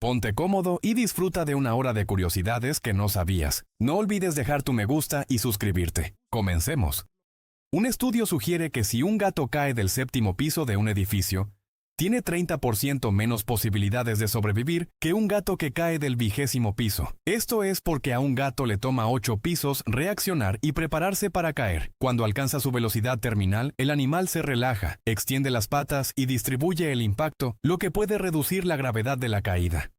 Ponte cómodo y disfruta de una hora de curiosidades que no sabías. No olvides dejar tu me gusta y suscribirte. Comencemos. Un estudio sugiere que si un gato cae del séptimo piso de un edificio, tiene 30% menos posibilidades de sobrevivir que un gato que cae del 20º piso. Esto es porque a un gato le toma 8 pisos reaccionar y prepararse para caer. Cuando alcanza su velocidad terminal, el animal se relaja, extiende las patas y distribuye el impacto, lo que puede reducir la gravedad de la caída.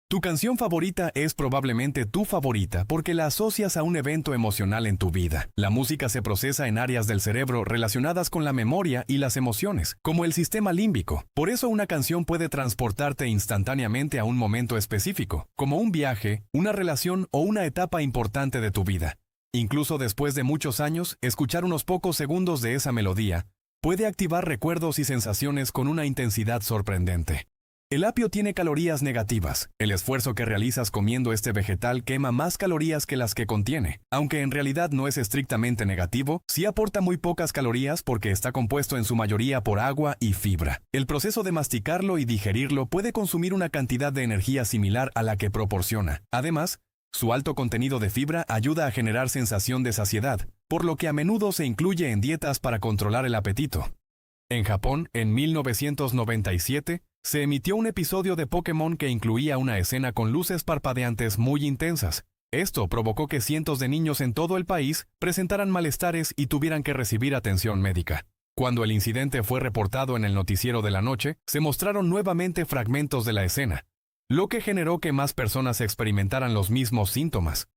Tu canción favorita es probablemente tu favorita porque la asocias a un evento emocional en tu vida. La música se procesa en áreas del cerebro relacionadas con la memoria y las emociones, como el sistema límbico. Por eso una canción puede transportarte instantáneamente a un momento específico, como un viaje, una relación o una etapa importante de tu vida. Incluso después de muchos años, escuchar unos pocos segundos de esa melodía puede activar recuerdos y sensaciones con una intensidad sorprendente. El apio tiene calorías negativas. El esfuerzo que realizas comiendo este vegetal quema más calorías que las que contiene. Aunque en realidad no es estrictamente negativo, sí aporta muy pocas calorías porque está compuesto en su mayoría por agua y fibra. El proceso de masticarlo y digerirlo puede consumir una cantidad de energía similar a la que proporciona. Además, su alto contenido de fibra ayuda a generar sensación de saciedad, por lo que a menudo se incluye en dietas para controlar el apetito. En Japón, en 1997, se emitió un episodio de Pokémon que incluía una escena con luces parpadeantes muy intensas. Esto provocó que cientos de niños en todo el país presentaran malestares y tuvieran que recibir atención médica. Cuando el incidente fue reportado en el noticiero de la noche, se mostraron nuevamente fragmentos de la escena, lo que generó que más personas experimentaran los mismos síntomas.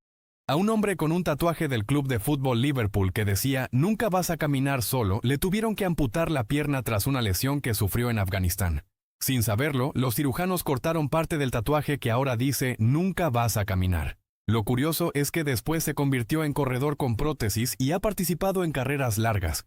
A un hombre con un tatuaje del club de fútbol Liverpool que decía «Nunca vas a caminar solo», le tuvieron que amputar la pierna tras una lesión que sufrió en Afganistán. Sin saberlo, los cirujanos cortaron parte del tatuaje que ahora dice «Nunca vas a caminar». Lo curioso es que después se convirtió en corredor con prótesis y ha participado en carreras largas.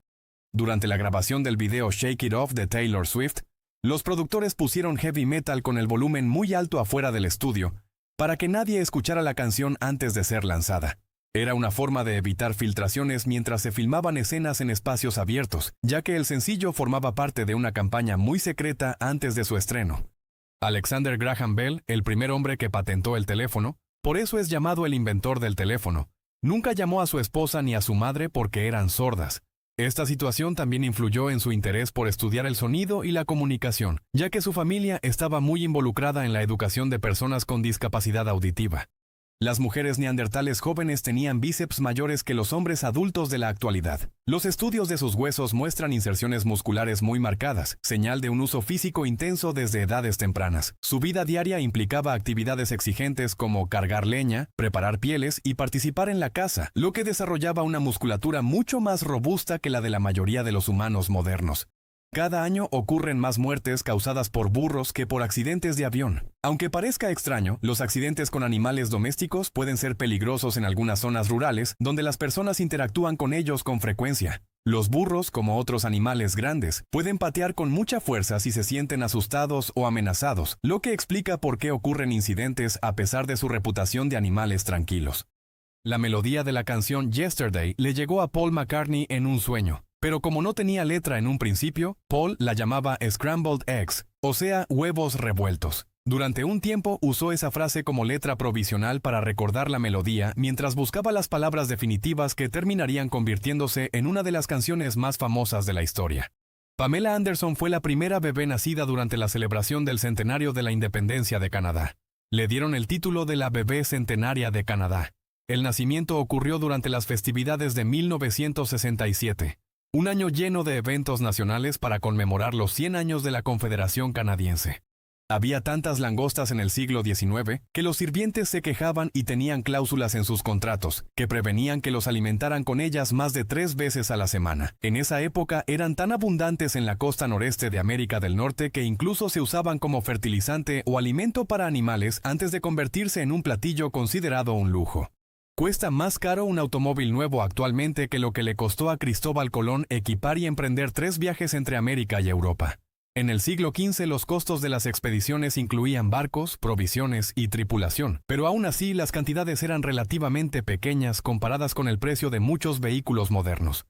Durante la grabación del video Shake It Off de Taylor Swift, los productores pusieron heavy metal con el volumen muy alto afuera del estudio, para que nadie escuchara la canción antes de ser lanzada. Era una forma de evitar filtraciones mientras se filmaban escenas en espacios abiertos, ya que el sencillo formaba parte de una campaña muy secreta antes de su estreno. Alexander Graham Bell, el primer hombre que patentó el teléfono, por eso es llamado el inventor del teléfono, nunca llamó a su esposa ni a su madre porque eran sordas. Esta situación también influyó en su interés por estudiar el sonido y la comunicación, ya que su familia estaba muy involucrada en la educación de personas con discapacidad auditiva. Las mujeres neandertales jóvenes tenían bíceps mayores que los hombres adultos de la actualidad. Los estudios de sus huesos muestran inserciones musculares muy marcadas, señal de un uso físico intenso desde edades tempranas. Su vida diaria implicaba actividades exigentes como cargar leña, preparar pieles y participar en la caza, lo que desarrollaba una musculatura mucho más robusta que la de la mayoría de los humanos modernos. Cada año ocurren más muertes causadas por burros que por accidentes de avión. Aunque parezca extraño, los accidentes con animales domésticos pueden ser peligrosos en algunas zonas rurales donde las personas interactúan con ellos con frecuencia. Los burros, como otros animales grandes, pueden patear con mucha fuerza si se sienten asustados o amenazados, lo que explica por qué ocurren incidentes a pesar de su reputación de animales tranquilos. La melodía de la canción Yesterday le llegó a Paul McCartney en un sueño. Pero como no tenía letra en un principio, Paul la llamaba Scrambled Eggs, o sea, huevos revueltos. Durante un tiempo usó esa frase como letra provisional para recordar la melodía mientras buscaba las palabras definitivas que terminarían convirtiéndose en una de las canciones más famosas de la historia. Pamela Anderson fue la primera bebé nacida durante la celebración del centenario de la independencia de Canadá. Le dieron el título de la bebé centenaria de Canadá. El nacimiento ocurrió durante las festividades de 1967. Un año lleno de eventos nacionales para conmemorar los 100 años de la Confederación Canadiense. Había tantas langostas en el siglo XIX que los sirvientes se quejaban y tenían cláusulas en sus contratos que prevenían que los alimentaran con ellas más de 3 veces a la semana. En esa época eran tan abundantes en la costa noreste de América del Norte que incluso se usaban como fertilizante o alimento para animales antes de convertirse en un platillo considerado un lujo. Cuesta más caro un automóvil nuevo actualmente que lo que le costó a Cristóbal Colón equipar y emprender 3 viajes entre América y Europa. En el siglo XV los costos de las expediciones incluían barcos, provisiones y tripulación, pero aún así las cantidades eran relativamente pequeñas comparadas con el precio de muchos vehículos modernos.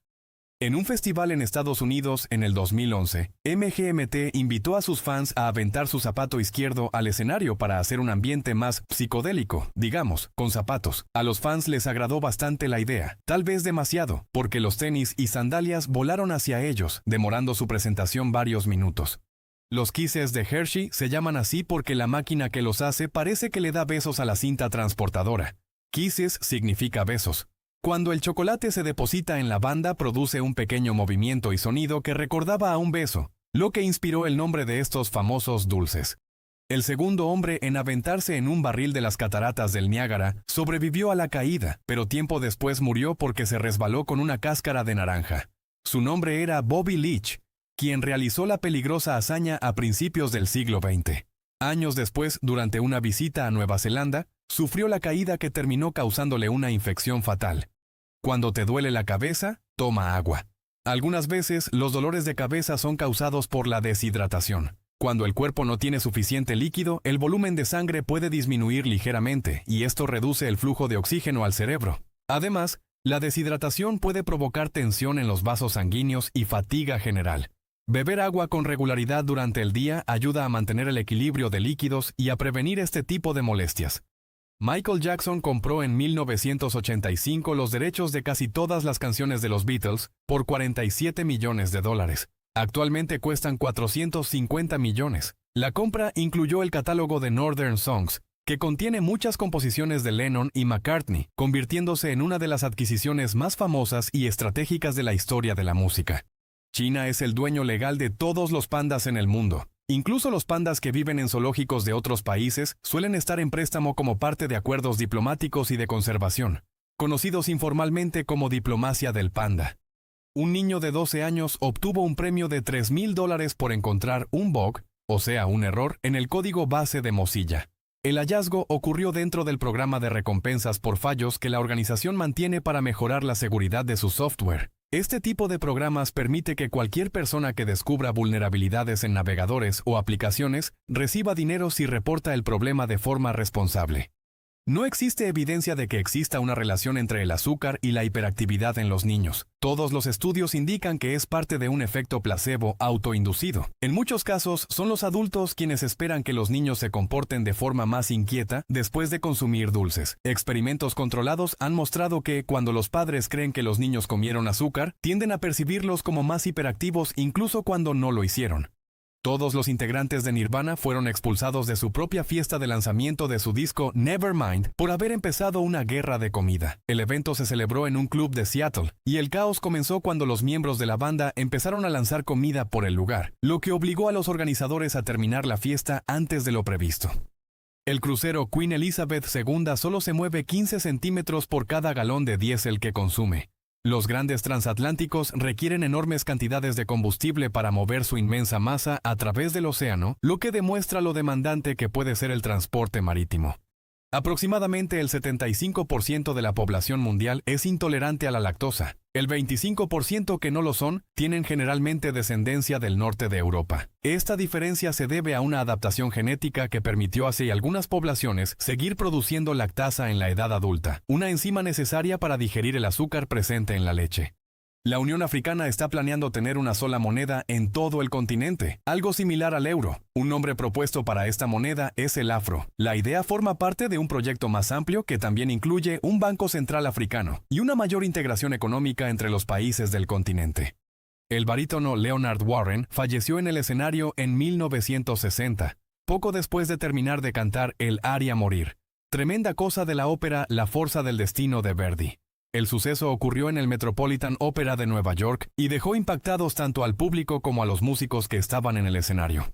En un festival en Estados Unidos en el 2011, MGMT invitó a sus fans a aventar su zapato izquierdo al escenario para hacer un ambiente más psicodélico, digamos, con zapatos. A los fans les agradó bastante la idea, tal vez demasiado, porque los tenis y sandalias volaron hacia ellos, demorando su presentación varios minutos. Los Kisses de Hershey se llaman así porque la máquina que los hace parece que le da besos a la cinta transportadora. Kisses significa besos. Cuando el chocolate se deposita en la banda, produce un pequeño movimiento y sonido que recordaba a un beso, lo que inspiró el nombre de estos famosos dulces. El segundo hombre en aventarse en un barril de las cataratas del Niágara sobrevivió a la caída, pero tiempo después murió porque se resbaló con una cáscara de naranja. Su nombre era Bobby Leach, quien realizó la peligrosa hazaña a principios del siglo XX. Años después, durante una visita a Nueva Zelanda, sufrió la caída que terminó causándole una infección fatal. Cuando te duele la cabeza, toma agua. Algunas veces, los dolores de cabeza son causados por la deshidratación. Cuando el cuerpo no tiene suficiente líquido, el volumen de sangre puede disminuir ligeramente, y esto reduce el flujo de oxígeno al cerebro. Además, la deshidratación puede provocar tensión en los vasos sanguíneos y fatiga general. Beber agua con regularidad durante el día ayuda a mantener el equilibrio de líquidos y a prevenir este tipo de molestias. Michael Jackson compró en 1985 los derechos de casi todas las canciones de los Beatles por $47 millones. Actualmente cuestan 450 millones. La compra incluyó el catálogo de Northern Songs, que contiene muchas composiciones de Lennon y McCartney, convirtiéndose en una de las adquisiciones más famosas y estratégicas de la historia de la música. China es el dueño legal de todos los pandas en el mundo. Incluso los pandas que viven en zoológicos de otros países suelen estar en préstamo como parte de acuerdos diplomáticos y de conservación, conocidos informalmente como diplomacia del panda. Un niño de 12 años obtuvo un premio de $3,000 por encontrar un bug, o sea, un error, en el código base de Mozilla. El hallazgo ocurrió dentro del programa de recompensas por fallos que la organización mantiene para mejorar la seguridad de su software. Este tipo de programas permite que cualquier persona que descubra vulnerabilidades en navegadores o aplicaciones reciba dinero si reporta el problema de forma responsable. No existe evidencia de que exista una relación entre el azúcar y la hiperactividad en los niños. Todos los estudios indican que es parte de un efecto placebo autoinducido. En muchos casos, son los adultos quienes esperan que los niños se comporten de forma más inquieta después de consumir dulces. Experimentos controlados han mostrado que, cuando los padres creen que los niños comieron azúcar, tienden a percibirlos como más hiperactivos incluso cuando no lo hicieron. Todos los integrantes de Nirvana fueron expulsados de su propia fiesta de lanzamiento de su disco Nevermind por haber empezado una guerra de comida. El evento se celebró en un club de Seattle, y el caos comenzó cuando los miembros de la banda empezaron a lanzar comida por el lugar, lo que obligó a los organizadores a terminar la fiesta antes de lo previsto. El crucero Queen Elizabeth II solo se mueve 15 centímetros por cada galón de diésel que consume. Los grandes transatlánticos requieren enormes cantidades de combustible para mover su inmensa masa a través del océano, lo que demuestra lo demandante que puede ser el transporte marítimo. Aproximadamente el 75% de la población mundial es intolerante a la lactosa. El 25% que no lo son tienen generalmente descendencia del norte de Europa. Esta diferencia se debe a una adaptación genética que permitió hace algunas poblaciones seguir produciendo lactasa en la edad adulta, una enzima necesaria para digerir el azúcar presente en la leche. La Unión Africana está planeando tener una sola moneda en todo el continente, algo similar al euro. Un nombre propuesto para esta moneda es el afro. La idea forma parte de un proyecto más amplio que también incluye un banco central africano y una mayor integración económica entre los países del continente. El barítono Leonard Warren falleció en el escenario en 1960, poco después de terminar de cantar el aria Morir, tremenda cosa de la ópera La Forza del Destino de Verdi. El suceso ocurrió en el Metropolitan Opera de Nueva York y dejó impactados tanto al público como a los músicos que estaban en el escenario.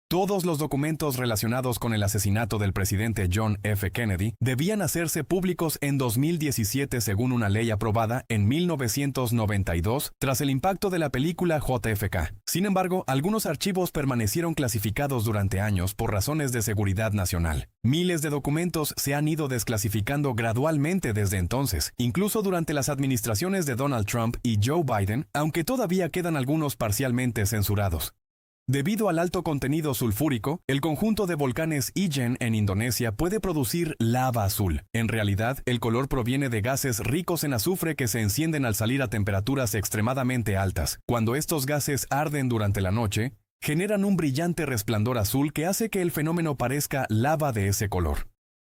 Todos los documentos relacionados con el asesinato del presidente John F. Kennedy debían hacerse públicos en 2017 según una ley aprobada en 1992 tras el impacto de la película JFK. Sin embargo, algunos archivos permanecieron clasificados durante años por razones de seguridad nacional. Miles de documentos se han ido desclasificando gradualmente desde entonces, incluso durante las administraciones de Donald Trump y Joe Biden, aunque todavía quedan algunos parcialmente censurados. Debido al alto contenido sulfúrico, el conjunto de volcanes Ijen en Indonesia puede producir lava azul. En realidad, el color proviene de gases ricos en azufre que se encienden al salir a temperaturas extremadamente altas. Cuando estos gases arden durante la noche, generan un brillante resplandor azul que hace que el fenómeno parezca lava de ese color.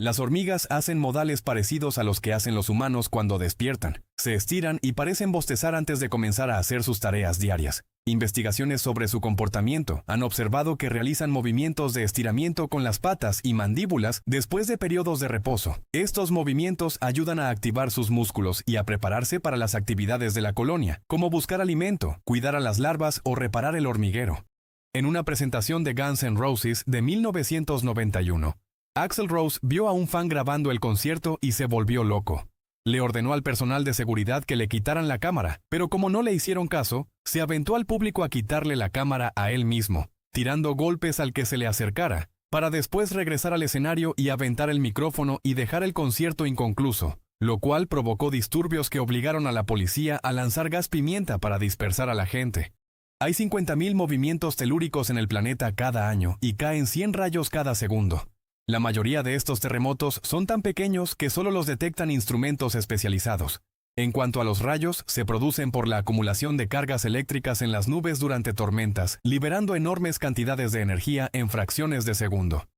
Las hormigas hacen modales parecidos a los que hacen los humanos cuando despiertan. Se estiran y parecen bostezar antes de comenzar a hacer sus tareas diarias. Investigaciones sobre su comportamiento han observado que realizan movimientos de estiramiento con las patas y mandíbulas después de periodos de reposo. Estos movimientos ayudan a activar sus músculos y a prepararse para las actividades de la colonia, como buscar alimento, cuidar a las larvas o reparar el hormiguero. En una presentación de Guns N' Roses de 1991, Axl Rose vio a un fan grabando el concierto y se volvió loco. Le ordenó al personal de seguridad que le quitaran la cámara, pero como no le hicieron caso, se aventó al público a quitarle la cámara a él mismo, tirando golpes al que se le acercara, para después regresar al escenario y aventar el micrófono y dejar el concierto inconcluso, lo cual provocó disturbios que obligaron a la policía a lanzar gas pimienta para dispersar a la gente. Hay 50.000 movimientos telúricos en el planeta cada año y caen 100 rayos cada segundo. La mayoría de estos terremotos son tan pequeños que solo los detectan instrumentos especializados. En cuanto a los rayos, se producen por la acumulación de cargas eléctricas en las nubes durante tormentas, liberando enormes cantidades de energía en fracciones de segundo.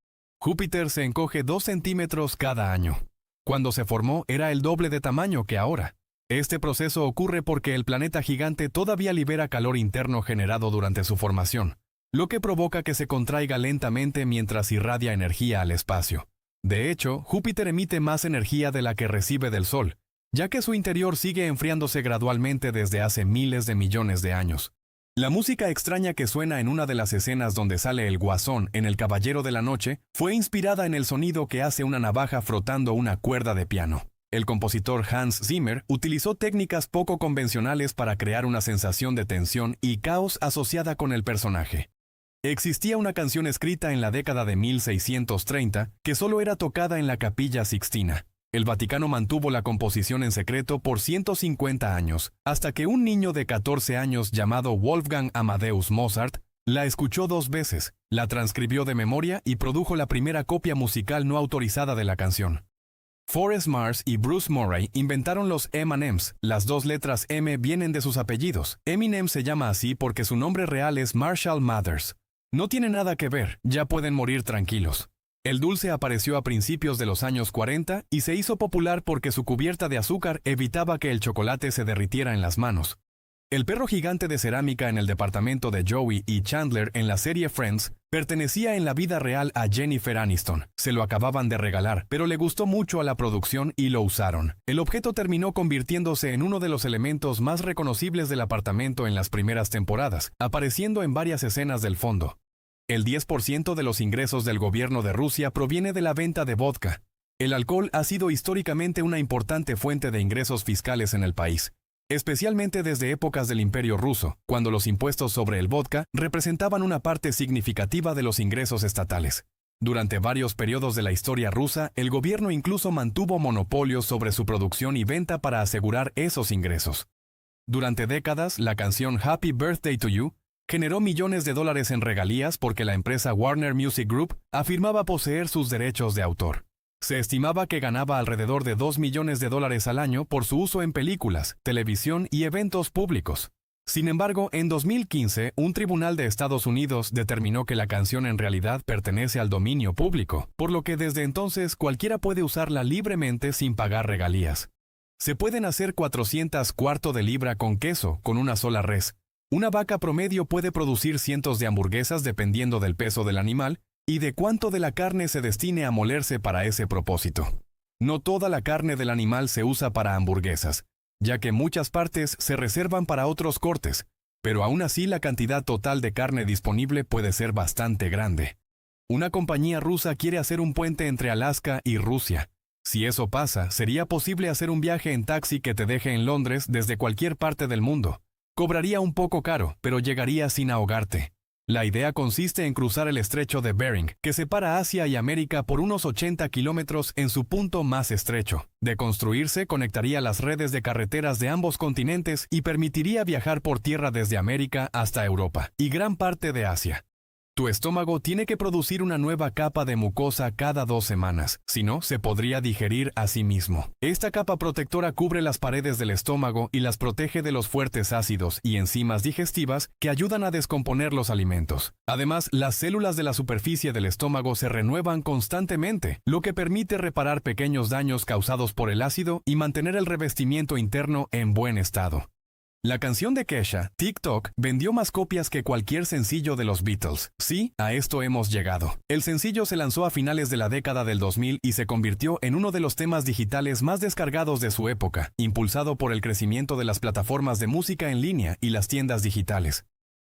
Júpiter se encoge 2 centímetros cada año. Cuando se formó era el doble de tamaño que ahora. Este proceso ocurre porque el planeta gigante todavía libera calor interno generado durante su formación, lo que provoca que se contraiga lentamente mientras irradia energía al espacio. De hecho, Júpiter emite más energía de la que recibe del Sol, ya que su interior sigue enfriándose gradualmente desde hace miles de millones de años. La música extraña que suena en una de las escenas donde sale el Guasón en El Caballero de la Noche fue inspirada en el sonido que hace una navaja frotando una cuerda de piano. El compositor Hans Zimmer utilizó técnicas poco convencionales para crear una sensación de tensión y caos asociada con el personaje. Existía una canción escrita en la década de 1630 que solo era tocada en la Capilla Sixtina. El Vaticano mantuvo la composición en secreto por 150 años, hasta que un niño de 14 años llamado Wolfgang Amadeus Mozart la escuchó 2 veces, la transcribió de memoria y produjo la primera copia musical no autorizada de la canción. Forrest Mars y Bruce Murray inventaron los M&M's. Las 2 letras M vienen de sus apellidos. Eminem se llama así porque su nombre real es Marshall Mathers. No tiene nada que ver, ya pueden morir tranquilos. El dulce apareció a principios de los años 40 y se hizo popular porque su cubierta de azúcar evitaba que el chocolate se derritiera en las manos. El perro gigante de cerámica en el departamento de Joey y Chandler en la serie Friends pertenecía en la vida real a Jennifer Aniston. Se lo acababan de regalar, pero le gustó mucho a la producción y lo usaron. El objeto terminó convirtiéndose en uno de los elementos más reconocibles del apartamento en las primeras temporadas, apareciendo en varias escenas del fondo. El 10% de los ingresos del gobierno de Rusia proviene de la venta de vodka. El alcohol ha sido históricamente una importante fuente de ingresos fiscales en el país, especialmente desde épocas del Imperio Ruso, cuando los impuestos sobre el vodka representaban una parte significativa de los ingresos estatales. Durante varios periodos de la historia rusa, el gobierno incluso mantuvo monopolios sobre su producción y venta para asegurar esos ingresos. Durante décadas, la canción Happy Birthday to You generó millones de dólares en regalías porque la empresa Warner Music Group afirmaba poseer sus derechos de autor. Se estimaba que ganaba alrededor de $2 millones al año por su uso en películas, televisión y eventos públicos. Sin embargo, en 2015, un tribunal de Estados Unidos determinó que la canción en realidad pertenece al dominio público, por lo que desde entonces cualquiera puede usarla libremente sin pagar regalías. Se pueden hacer 400 cuarto de libra con queso con una sola res. Una vaca promedio puede producir cientos de hamburguesas dependiendo del peso del animal y de cuánto de la carne se destine a molerse para ese propósito. No toda la carne del animal se usa para hamburguesas, ya que muchas partes se reservan para otros cortes, pero aún así la cantidad total de carne disponible puede ser bastante grande. Una compañía rusa quiere hacer un puente entre Alaska y Rusia. Si eso pasa, sería posible hacer un viaje en taxi que te deje en Londres desde cualquier parte del mundo. Cobraría un poco caro, pero llegaría sin ahogarte. La idea consiste en cruzar el estrecho de Bering, que separa Asia y América por unos 80 kilómetros en su punto más estrecho. De construirse, conectaría las redes de carreteras de ambos continentes y permitiría viajar por tierra desde América hasta Europa y gran parte de Asia. Tu estómago tiene que producir una nueva capa de mucosa cada 2 semanas, si no, se podría digerir a sí mismo. Esta capa protectora cubre las paredes del estómago y las protege de los fuertes ácidos y enzimas digestivas que ayudan a descomponer los alimentos. Además, las células de la superficie del estómago se renuevan constantemente, lo que permite reparar pequeños daños causados por el ácido y mantener el revestimiento interno en buen estado. La canción de Kesha, TikTok, vendió más copias que cualquier sencillo de los Beatles. Sí, a esto hemos llegado. El sencillo se lanzó a finales de la década del 2000 y se convirtió en uno de los temas digitales más descargados de su época, impulsado por el crecimiento de las plataformas de música en línea y las tiendas digitales.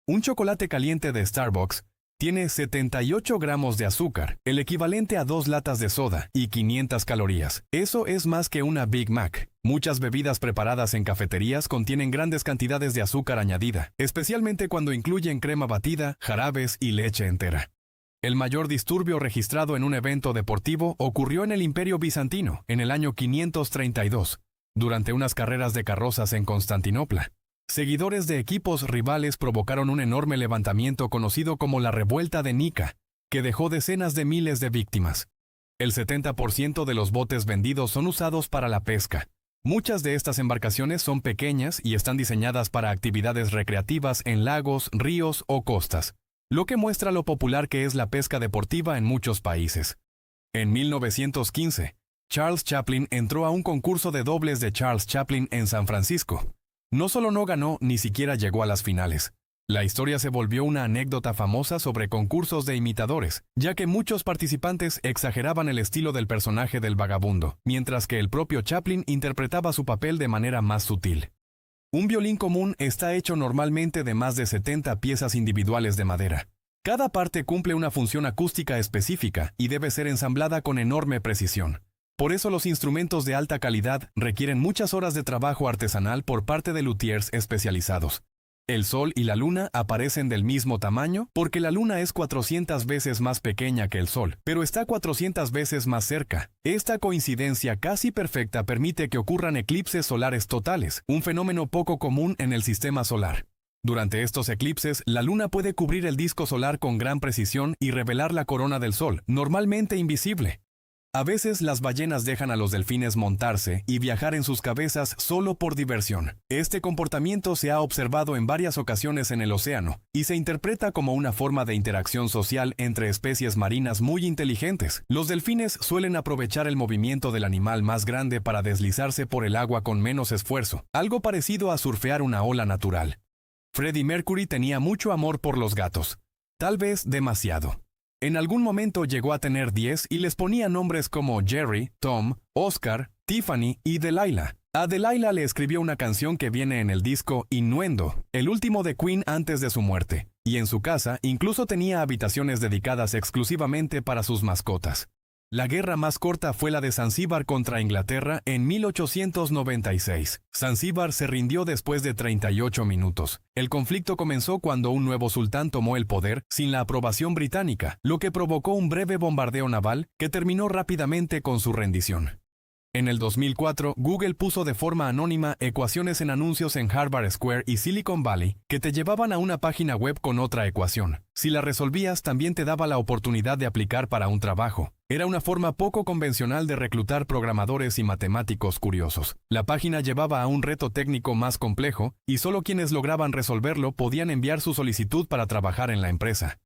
Un chocolate caliente de Starbucks tiene 78 gramos de azúcar, el equivalente a 2 latas de soda y 500 calorías. Eso es más que una Big Mac. Muchas bebidas preparadas en cafeterías contienen grandes cantidades de azúcar añadida, especialmente cuando incluyen crema batida, jarabes y leche entera. El mayor disturbio registrado en un evento deportivo ocurrió en el Imperio Bizantino, en el año 532, durante unas carreras de carrozas en Constantinopla. Seguidores de equipos rivales provocaron un enorme levantamiento conocido como la Revuelta de Nika, que dejó decenas de miles de víctimas. El 70% de los botes vendidos son usados para la pesca. Muchas de estas embarcaciones son pequeñas y están diseñadas para actividades recreativas en lagos, ríos o costas, lo que muestra lo popular que es la pesca deportiva en muchos países. En 1915, Charles Chaplin entró a un concurso de dobles de Charles Chaplin en San Francisco. No solo no ganó, ni siquiera llegó a las finales. La historia se volvió una anécdota famosa sobre concursos de imitadores, ya que muchos participantes exageraban el estilo del personaje del vagabundo, mientras que el propio Chaplin interpretaba su papel de manera más sutil. Un violín común está hecho normalmente de más de 70 piezas individuales de madera. Cada parte cumple una función acústica específica y debe ser ensamblada con enorme precisión. Por eso los instrumentos de alta calidad requieren muchas horas de trabajo artesanal por parte de luthiers especializados. El Sol y la Luna aparecen del mismo tamaño porque la Luna es 400 veces más pequeña que el Sol, pero está 400 veces más cerca. Esta coincidencia casi perfecta permite que ocurran eclipses solares totales, un fenómeno poco común en el sistema solar. Durante estos eclipses, la Luna puede cubrir el disco solar con gran precisión y revelar la corona del Sol, normalmente invisible. A veces las ballenas dejan a los delfines montarse y viajar en sus cabezas solo por diversión. Este comportamiento se ha observado en varias ocasiones en el océano y se interpreta como una forma de interacción social entre especies marinas muy inteligentes. Los delfines suelen aprovechar el movimiento del animal más grande para deslizarse por el agua con menos esfuerzo, algo parecido a surfear una ola natural. Freddie Mercury tenía mucho amor por los gatos, tal vez demasiado. En algún momento llegó a tener 10 y les ponía nombres como Jerry, Tom, Oscar, Tiffany y Delilah. A Delilah le escribió una canción que viene en el disco Innuendo, el último de Queen antes de su muerte, y en su casa incluso tenía habitaciones dedicadas exclusivamente para sus mascotas. La guerra más corta fue la de Zanzíbar contra Inglaterra en 1896. Zanzíbar se rindió después de 38 minutos. El conflicto comenzó cuando un nuevo sultán tomó el poder sin la aprobación británica, lo que provocó un breve bombardeo naval que terminó rápidamente con su rendición. En el 2004, Google puso de forma anónima ecuaciones en anuncios en Harvard Square y Silicon Valley que te llevaban a una página web con otra ecuación. Si la resolvías, también te daba la oportunidad de aplicar para un trabajo. Era una forma poco convencional de reclutar programadores y matemáticos curiosos. La página llevaba a un reto técnico más complejo y solo quienes lograban resolverlo podían enviar su solicitud para trabajar en la empresa.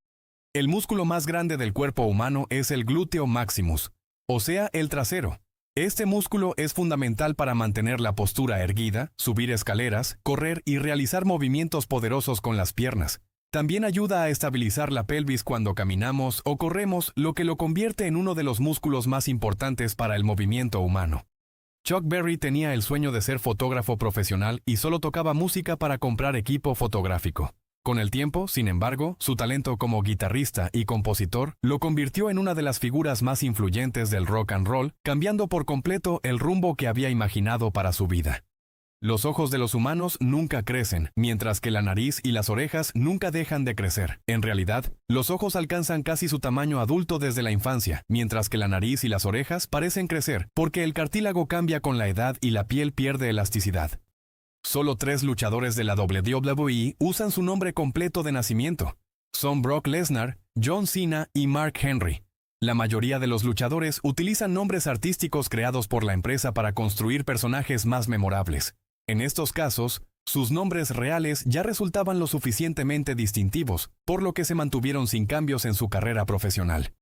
El músculo más grande del cuerpo humano es el glúteo maximus, o sea, el trasero. Este músculo es fundamental para mantener la postura erguida, subir escaleras, correr y realizar movimientos poderosos con las piernas. También ayuda a estabilizar la pelvis cuando caminamos o corremos, lo que lo convierte en uno de los músculos más importantes para el movimiento humano. Chuck Berry tenía el sueño de ser fotógrafo profesional y solo tocaba música para comprar equipo fotográfico. Con el tiempo, sin embargo, su talento como guitarrista y compositor lo convirtió en una de las figuras más influyentes del rock and roll, cambiando por completo el rumbo que había imaginado para su vida. Los ojos de los humanos nunca crecen, mientras que la nariz y las orejas nunca dejan de crecer. En realidad, los ojos alcanzan casi su tamaño adulto desde la infancia, mientras que la nariz y las orejas parecen crecer, porque el cartílago cambia con la edad y la piel pierde elasticidad. Solo 3 luchadores de la WWE usan su nombre completo de nacimiento. Son Brock Lesnar, John Cena y Mark Henry. La mayoría de los luchadores utilizan nombres artísticos creados por la empresa para construir personajes más memorables. En estos casos, sus nombres reales ya resultaban lo suficientemente distintivos, por lo que se mantuvieron sin cambios en su carrera profesional.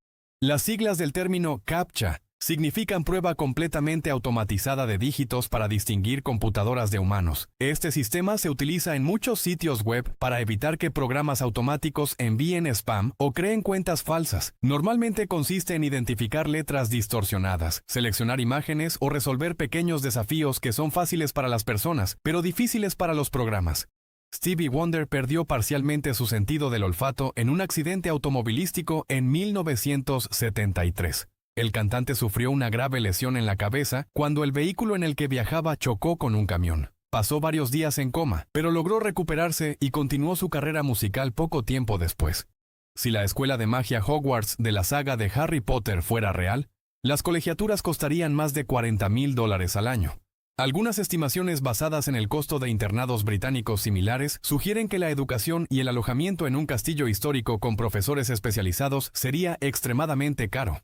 Las siglas del término CAPTCHA significan prueba completamente automatizada de dígitos para distinguir computadoras de humanos. Este sistema se utiliza en muchos sitios web para evitar que programas automáticos envíen spam o creen cuentas falsas. Normalmente consiste en identificar letras distorsionadas, seleccionar imágenes o resolver pequeños desafíos que son fáciles para las personas, pero difíciles para los programas. Stevie Wonder perdió parcialmente su sentido del olfato en un accidente automovilístico en 1973. El cantante sufrió una grave lesión en la cabeza cuando el vehículo en el que viajaba chocó con un camión. Pasó varios días en coma, pero logró recuperarse y continuó su carrera musical poco tiempo después. Si la escuela de magia Hogwarts de la saga de Harry Potter fuera real, las colegiaturas costarían más de $40,000 al año. Algunas estimaciones basadas en el costo de internados británicos similares sugieren que la educación y el alojamiento en un castillo histórico con profesores especializados sería extremadamente caro.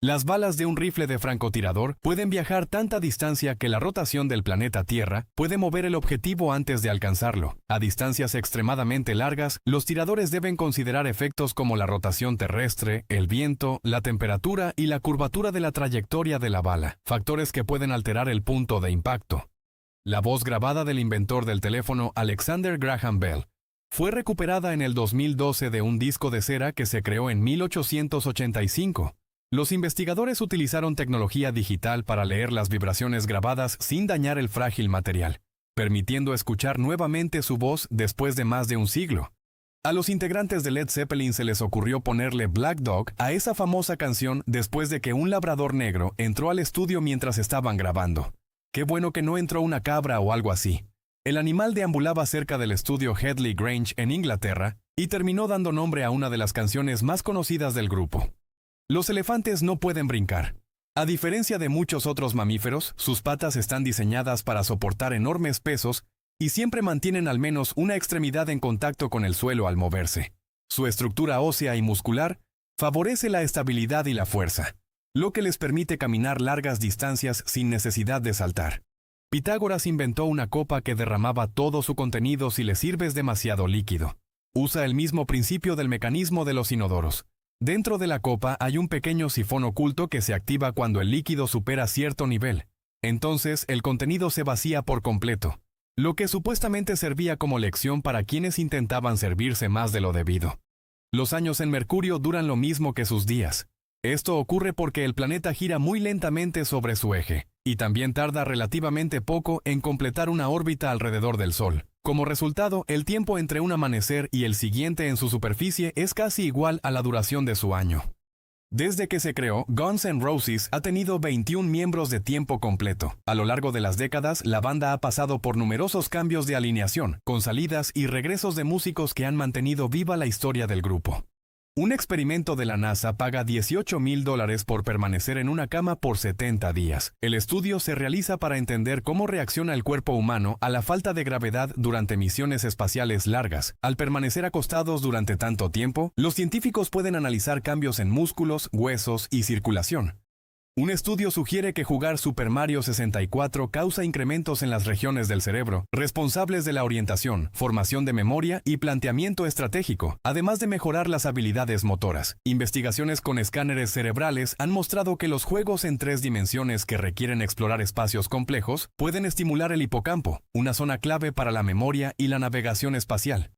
Las balas de un rifle de francotirador pueden viajar tanta distancia que la rotación del planeta Tierra puede mover el objetivo antes de alcanzarlo. A distancias extremadamente largas, los tiradores deben considerar efectos como la rotación terrestre, el viento, la temperatura y la curvatura de la trayectoria de la bala, factores que pueden alterar el punto de impacto. La voz grabada del inventor del teléfono Alexander Graham Bell fue recuperada en el 2012 de un disco de cera que se creó en 1885. Los investigadores utilizaron tecnología digital para leer las vibraciones grabadas sin dañar el frágil material, permitiendo escuchar nuevamente su voz después de más de un siglo. A los integrantes de Led Zeppelin se les ocurrió ponerle Black Dog a esa famosa canción después de que un labrador negro entró al estudio mientras estaban grabando. Qué bueno que no entró una cabra o algo así. El animal deambulaba cerca del estudio Headley Grange en Inglaterra y terminó dando nombre a una de las canciones más conocidas del grupo. Los elefantes no pueden brincar. A diferencia de muchos otros mamíferos, sus patas están diseñadas para soportar enormes pesos y siempre mantienen al menos una extremidad en contacto con el suelo al moverse. Su estructura ósea y muscular favorece la estabilidad y la fuerza, lo que les permite caminar largas distancias sin necesidad de saltar. Pitágoras inventó una copa que derramaba todo su contenido si le sirves demasiado líquido. Usa el mismo principio del mecanismo de los inodoros. Dentro de la copa hay un pequeño sifón oculto que se activa cuando el líquido supera cierto nivel. Entonces, el contenido se vacía por completo, lo que supuestamente servía como lección para quienes intentaban servirse más de lo debido. Los años en Mercurio duran lo mismo que sus días. Esto ocurre porque el planeta gira muy lentamente sobre su eje, y también tarda relativamente poco en completar una órbita alrededor del Sol. Como resultado, el tiempo entre un amanecer y el siguiente en su superficie es casi igual a la duración de su año. Desde que se creó, Guns N' Roses ha tenido 21 miembros de tiempo completo. A lo largo de las décadas, la banda ha pasado por numerosos cambios de alineación, con salidas y regresos de músicos que han mantenido viva la historia del grupo. Un experimento de la NASA paga $18,000 por permanecer en una cama por 70 días. El estudio se realiza para entender cómo reacciona el cuerpo humano a la falta de gravedad durante misiones espaciales largas. Al permanecer acostados durante tanto tiempo, los científicos pueden analizar cambios en músculos, huesos y circulación. Un estudio sugiere que jugar Super Mario 64 causa incrementos en las regiones del cerebro, responsables de la orientación, formación de memoria y planteamiento estratégico, además de mejorar las habilidades motoras. Investigaciones con escáneres cerebrales han mostrado que los juegos en 3 dimensiones que requieren explorar espacios complejos pueden estimular el hipocampo, una zona clave para la memoria y la navegación espacial.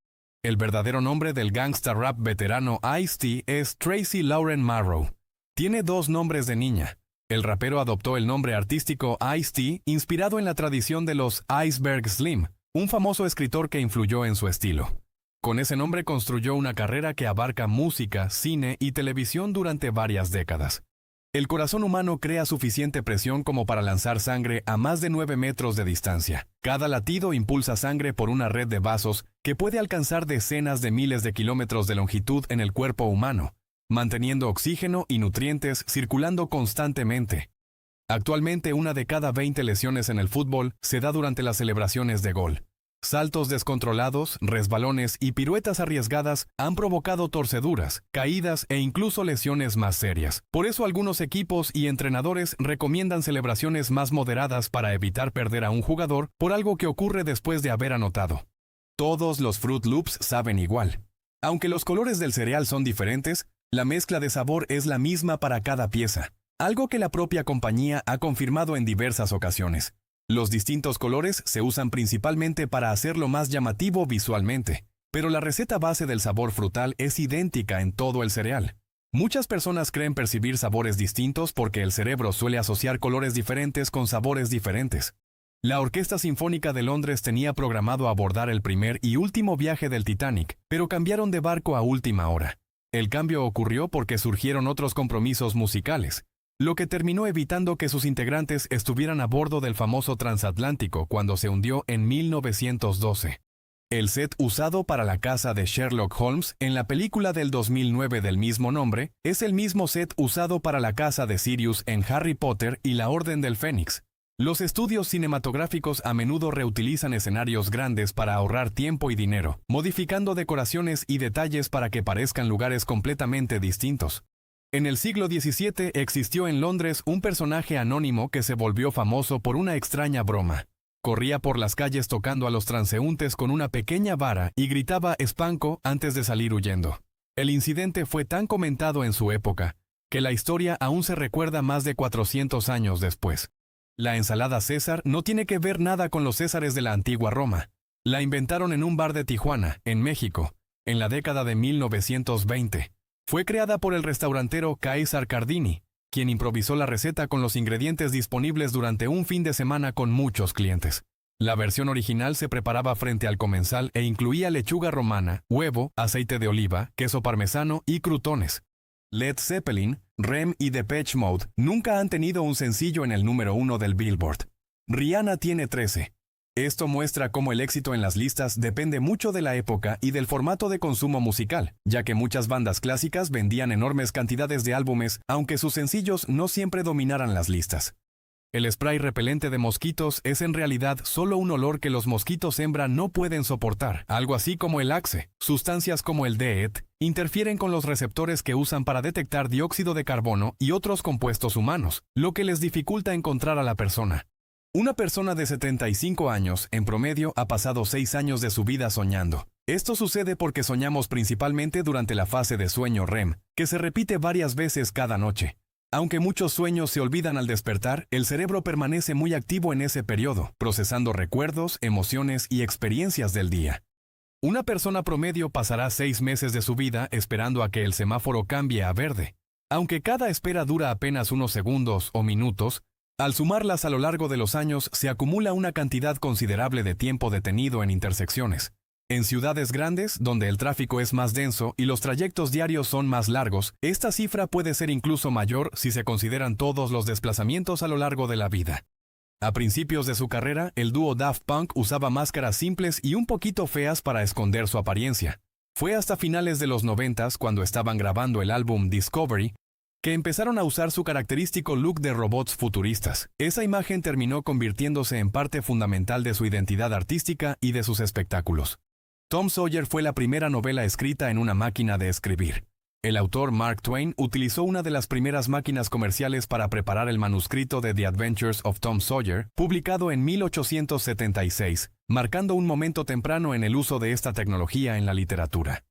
El verdadero nombre del gangsta rap veterano Ice-T es Tracy Lauren Marrow. Tiene 2 nombres de niña. El rapero adoptó el nombre artístico Ice-T, inspirado en la tradición de los Iceberg Slim, un famoso escritor que influyó en su estilo. Con ese nombre construyó una carrera que abarca música, cine y televisión durante varias décadas. El corazón humano crea suficiente presión como para lanzar sangre a más de 9 metros de distancia. Cada latido impulsa sangre por una red de vasos que puede alcanzar decenas de miles de kilómetros de longitud en el cuerpo humano, manteniendo oxígeno y nutrientes circulando constantemente. Actualmente, 1 de cada 20 lesiones en el fútbol se da durante las celebraciones de gol. Saltos descontrolados, resbalones y piruetas arriesgadas han provocado torceduras, caídas e incluso lesiones más serias. Por eso algunos equipos y entrenadores recomiendan celebraciones más moderadas para evitar perder a un jugador por algo que ocurre después de haber anotado. Todos los Fruit Loops saben igual. Aunque los colores del cereal son diferentes, la mezcla de sabor es la misma para cada pieza, algo que la propia compañía ha confirmado en diversas ocasiones. Los distintos colores se usan principalmente para hacerlo más llamativo visualmente, pero la receta base del sabor frutal es idéntica en todo el cereal. Muchas personas creen percibir sabores distintos porque el cerebro suele asociar colores diferentes con sabores diferentes. La Orquesta Sinfónica de Londres tenía programado abordar el primer y último viaje del Titanic, pero cambiaron de barco a última hora. El cambio ocurrió porque surgieron otros compromisos musicales, lo que terminó evitando que sus integrantes estuvieran a bordo del famoso transatlántico cuando se hundió en 1912. El set usado para la casa de Sherlock Holmes en la película del 2009 del mismo nombre es el mismo set usado para la casa de Sirius en Harry Potter y la Orden del Fénix. Los estudios cinematográficos a menudo reutilizan escenarios grandes para ahorrar tiempo y dinero, modificando decoraciones y detalles para que parezcan lugares completamente distintos. En el siglo XVII existió en Londres un personaje anónimo que se volvió famoso por una extraña broma. Corría por las calles tocando a los transeúntes con una pequeña vara y gritaba "espanco" antes de salir huyendo. El incidente fue tan comentado en su época, que la historia aún se recuerda más de 400 años después. La ensalada César no tiene que ver nada con los Césares de la antigua Roma. La inventaron en un bar de Tijuana, en México, en la década de 1920. Fue creada por el restaurantero Caesar Cardini, quien improvisó la receta con los ingredientes disponibles durante un fin de semana con muchos clientes. La versión original se preparaba frente al comensal e incluía lechuga romana, huevo, aceite de oliva, queso parmesano y crutones. Led Zeppelin, Rem y Depeche Mode nunca han tenido un sencillo en el número 1 del Billboard. Rihanna tiene 13. Esto muestra cómo el éxito en las listas depende mucho de la época y del formato de consumo musical, ya que muchas bandas clásicas vendían enormes cantidades de álbumes, aunque sus sencillos no siempre dominaran las listas. El spray repelente de mosquitos es en realidad solo un olor que los mosquitos hembra no pueden soportar, algo así como el Axe. Sustancias como el DEET interfieren con los receptores que usan para detectar dióxido de carbono y otros compuestos humanos, lo que les dificulta encontrar a la persona. Una persona de 75 años, en promedio, ha pasado 6 años de su vida soñando. Esto sucede porque soñamos principalmente durante la fase de sueño REM, que se repite varias veces cada noche. Aunque muchos sueños se olvidan al despertar, el cerebro permanece muy activo en ese periodo, procesando recuerdos, emociones y experiencias del día. Una persona promedio pasará 6 meses de su vida esperando a que el semáforo cambie a verde. Aunque cada espera dura apenas unos segundos o minutos, al sumarlas a lo largo de los años se acumula una cantidad considerable de tiempo detenido en intersecciones. En ciudades grandes, donde el tráfico es más denso y los trayectos diarios son más largos, esta cifra puede ser incluso mayor si se consideran todos los desplazamientos a lo largo de la vida. A principios de su carrera, el dúo Daft Punk usaba máscaras simples y un poquito feas para esconder su apariencia. Fue hasta finales de los 90s, cuando estaban grabando el álbum Discovery, que empezaron a usar su característico look de robots futuristas. Esa imagen terminó convirtiéndose en parte fundamental de su identidad artística y de sus espectáculos. Tom Sawyer fue la primera novela escrita en una máquina de escribir. El autor Mark Twain utilizó una de las primeras máquinas comerciales para preparar el manuscrito de The Adventures of Tom Sawyer, publicado en 1876, marcando un momento temprano en el uso de esta tecnología en la literatura.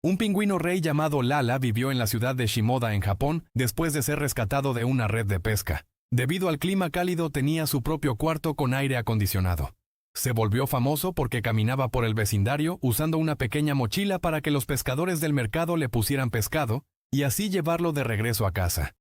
Un pingüino rey llamado Lala vivió en la ciudad de Shimoda, en Japón, después de ser rescatado de una red de pesca. Debido al clima cálido, tenía su propio cuarto con aire acondicionado. Se volvió famoso porque caminaba por el vecindario usando una pequeña mochila para que los pescadores del mercado le pusieran pescado y así llevarlo de regreso a casa.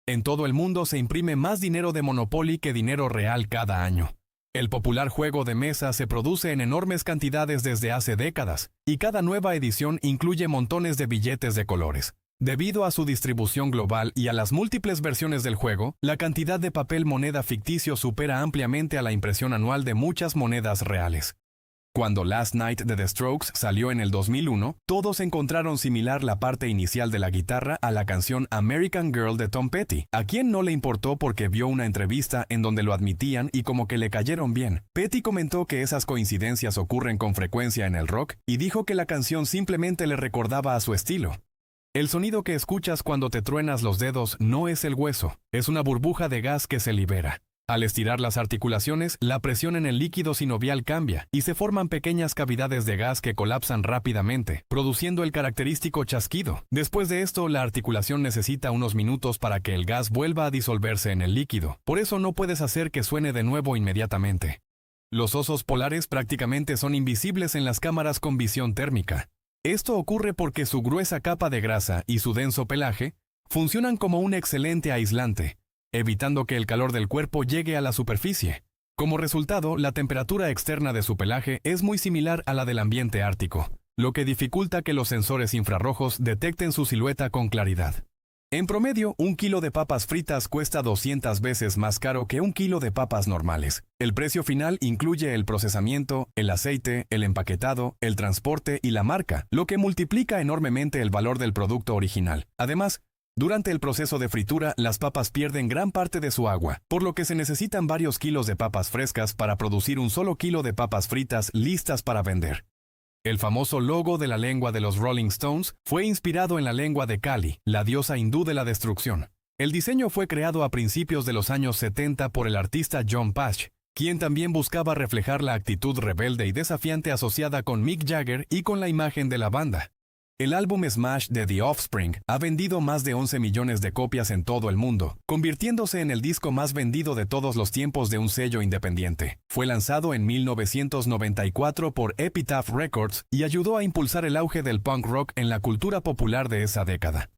En todo el mundo se imprime más dinero de Monopoly que dinero real cada año. El popular juego de mesa se produce en enormes cantidades desde hace décadas, y cada nueva edición incluye montones de billetes de colores. Debido a su distribución global y a las múltiples versiones del juego, la cantidad de papel moneda ficticio supera ampliamente a la impresión anual de muchas monedas reales. Cuando Last Night de The Strokes salió en el 2001, todos encontraron similar la parte inicial de la guitarra a la canción American Girl de Tom Petty, a quien no le importó porque vio una entrevista en donde lo admitían y como que le cayeron bien. Petty comentó que esas coincidencias ocurren con frecuencia en el rock y dijo que la canción simplemente le recordaba a su estilo. El sonido que escuchas cuando te truenas los dedos no es el hueso, es una burbuja de gas que se libera. Al estirar las articulaciones, la presión en el líquido sinovial cambia y se forman pequeñas cavidades de gas que colapsan rápidamente, produciendo el característico chasquido. Después de esto, la articulación necesita unos minutos para que el gas vuelva a disolverse en el líquido. Por eso no puedes hacer que suene de nuevo inmediatamente. Los osos polares prácticamente son invisibles en las cámaras con visión térmica. Esto ocurre porque su gruesa capa de grasa y su denso pelaje funcionan como un excelente aislante, evitando que el calor del cuerpo llegue a la superficie. Como resultado, la temperatura externa de su pelaje es muy similar a la del ambiente ártico, lo que dificulta que los sensores infrarrojos detecten su silueta con claridad. En promedio, 1 kilo de papas fritas cuesta 200 veces más caro que 1 kilo de papas normales. El precio final incluye el procesamiento, el aceite, el empaquetado, el transporte y la marca, lo que multiplica enormemente el valor del producto original. Además, durante el proceso de fritura, las papas pierden gran parte de su agua, por lo que se necesitan varios kilos de papas frescas para producir un solo kilo de papas fritas listas para vender. El famoso logo de la lengua de los Rolling Stones fue inspirado en la lengua de Kali, la diosa hindú de la destrucción. El diseño fue creado a principios de los años 70 por el artista John Patch, quien también buscaba reflejar la actitud rebelde y desafiante asociada con Mick Jagger y con la imagen de la banda. El álbum Smash de The Offspring ha vendido más de 11 millones de copias en todo el mundo, convirtiéndose en el disco más vendido de todos los tiempos de un sello independiente. Fue lanzado en 1994 por Epitaph Records y ayudó a impulsar el auge del punk rock en la cultura popular de esa década.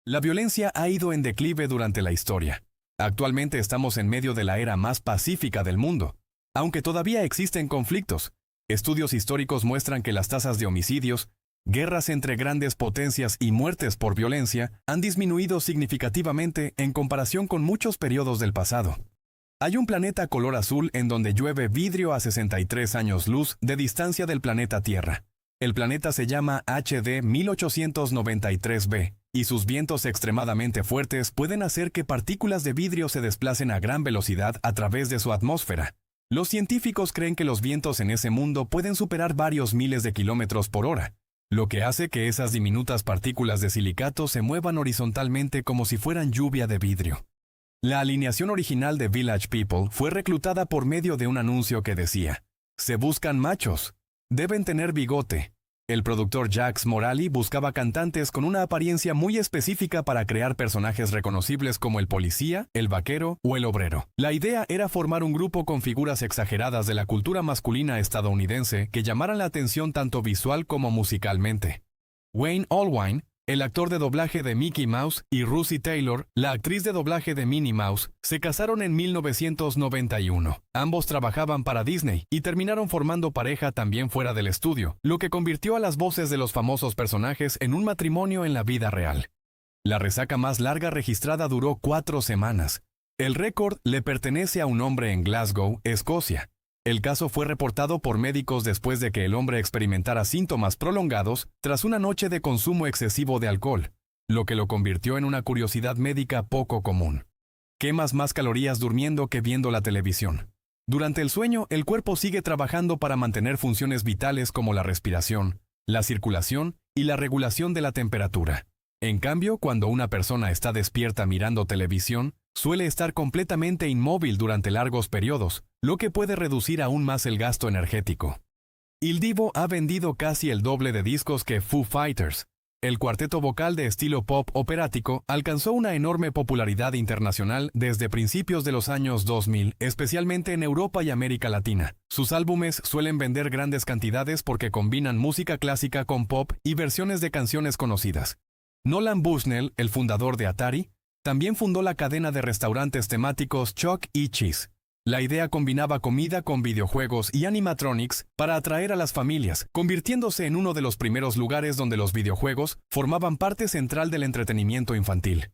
La violencia ha ido en declive durante la historia. Actualmente estamos en medio de la era más pacífica del mundo, aunque todavía existen conflictos. Estudios históricos muestran que las tasas de homicidios, guerras entre grandes potencias y muertes por violencia han disminuido significativamente en comparación con muchos periodos del pasado. Hay un planeta color azul en donde llueve vidrio a 63 años luz de distancia del planeta Tierra. El planeta se llama HD 1893b, y sus vientos extremadamente fuertes pueden hacer que partículas de vidrio se desplacen a gran velocidad a través de su atmósfera. Los científicos creen que los vientos en ese mundo pueden superar varios miles de kilómetros por hora, lo que hace que esas diminutas partículas de silicato se muevan horizontalmente como si fueran lluvia de vidrio. La alineación original de Village People fue reclutada por medio de un anuncio que decía: «Se buscan machos, deben tener bigote». El productor Jax Morali buscaba cantantes con una apariencia muy específica para crear personajes reconocibles como el policía, el vaquero o el obrero. La idea era formar un grupo con figuras exageradas de la cultura masculina estadounidense que llamaran la atención tanto visual como musicalmente. Wayne Allwine, el actor de doblaje de Mickey Mouse, y Russi Taylor, la actriz de doblaje de Minnie Mouse, se casaron en 1991. Ambos trabajaban para Disney y terminaron formando pareja también fuera del estudio, lo que convirtió a las voces de los famosos personajes en un matrimonio en la vida real. La resaca más larga registrada duró 4 semanas. El récord le pertenece a un hombre en Glasgow, Escocia. El caso fue reportado por médicos después de que el hombre experimentara síntomas prolongados tras una noche de consumo excesivo de alcohol, lo que lo convirtió en una curiosidad médica poco común. Quemas más calorías durmiendo que viendo la televisión. Durante el sueño, el cuerpo sigue trabajando para mantener funciones vitales como la respiración, la circulación y la regulación de la temperatura. En cambio, cuando una persona está despierta mirando televisión, suele estar completamente inmóvil durante largos periodos, lo que puede reducir aún más el gasto energético. Il Divo ha vendido casi el doble de discos que Foo Fighters. El cuarteto vocal de estilo pop operático alcanzó una enorme popularidad internacional desde principios de los años 2000, especialmente en Europa y América Latina. Sus álbumes suelen vender grandes cantidades porque combinan música clásica con pop y versiones de canciones conocidas. Nolan Bushnell, el fundador de Atari, también fundó la cadena de restaurantes temáticos Chuck E. Cheese. La idea combinaba comida con videojuegos y animatronics para atraer a las familias, convirtiéndose en uno de los primeros lugares donde los videojuegos formaban parte central del entretenimiento infantil.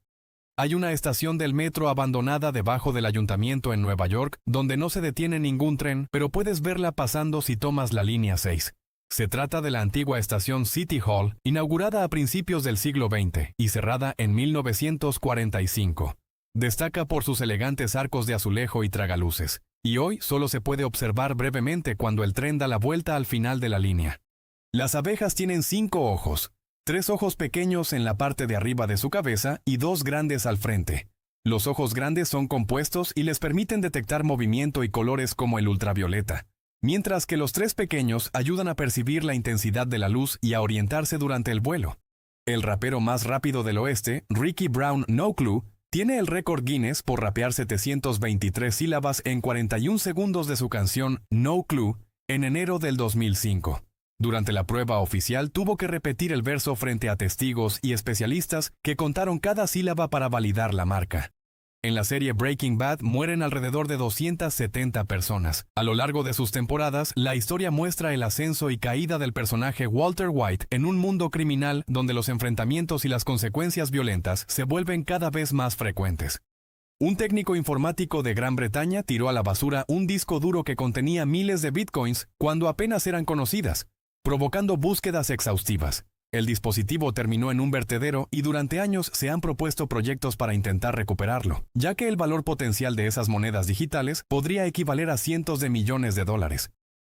Hay una estación del metro abandonada debajo del ayuntamiento en Nueva York, donde no se detiene ningún tren, pero puedes verla pasando si tomas la línea 6. Se trata de la antigua estación City Hall, inaugurada a principios del siglo XX y cerrada en 1945. Destaca por sus elegantes arcos de azulejo y tragaluces, y hoy solo se puede observar brevemente cuando el tren da la vuelta al final de la línea. Las abejas tienen 5 ojos, 3 ojos pequeños en la parte de arriba de su cabeza y 2 grandes al frente. Los ojos grandes son compuestos y les permiten detectar movimiento y colores como el ultravioleta, mientras que los 3 pequeños ayudan a percibir la intensidad de la luz y a orientarse durante el vuelo. El rapero más rápido del oeste, Ricky Brown No Clue, tiene el récord Guinness por rapear 723 sílabas en 41 segundos de su canción No Clue en enero del 2005. Durante la prueba oficial tuvo que repetir el verso frente a testigos y especialistas que contaron cada sílaba para validar la marca. En la serie Breaking Bad mueren alrededor de 270 personas. A lo largo de sus temporadas, la historia muestra el ascenso y caída del personaje Walter White en un mundo criminal donde los enfrentamientos y las consecuencias violentas se vuelven cada vez más frecuentes. Un técnico informático de Gran Bretaña tiró a la basura un disco duro que contenía miles de bitcoins cuando apenas eran conocidas, provocando búsquedas exhaustivas. El dispositivo terminó en un vertedero y durante años se han propuesto proyectos para intentar recuperarlo, ya que el valor potencial de esas monedas digitales podría equivaler a cientos de millones de dólares.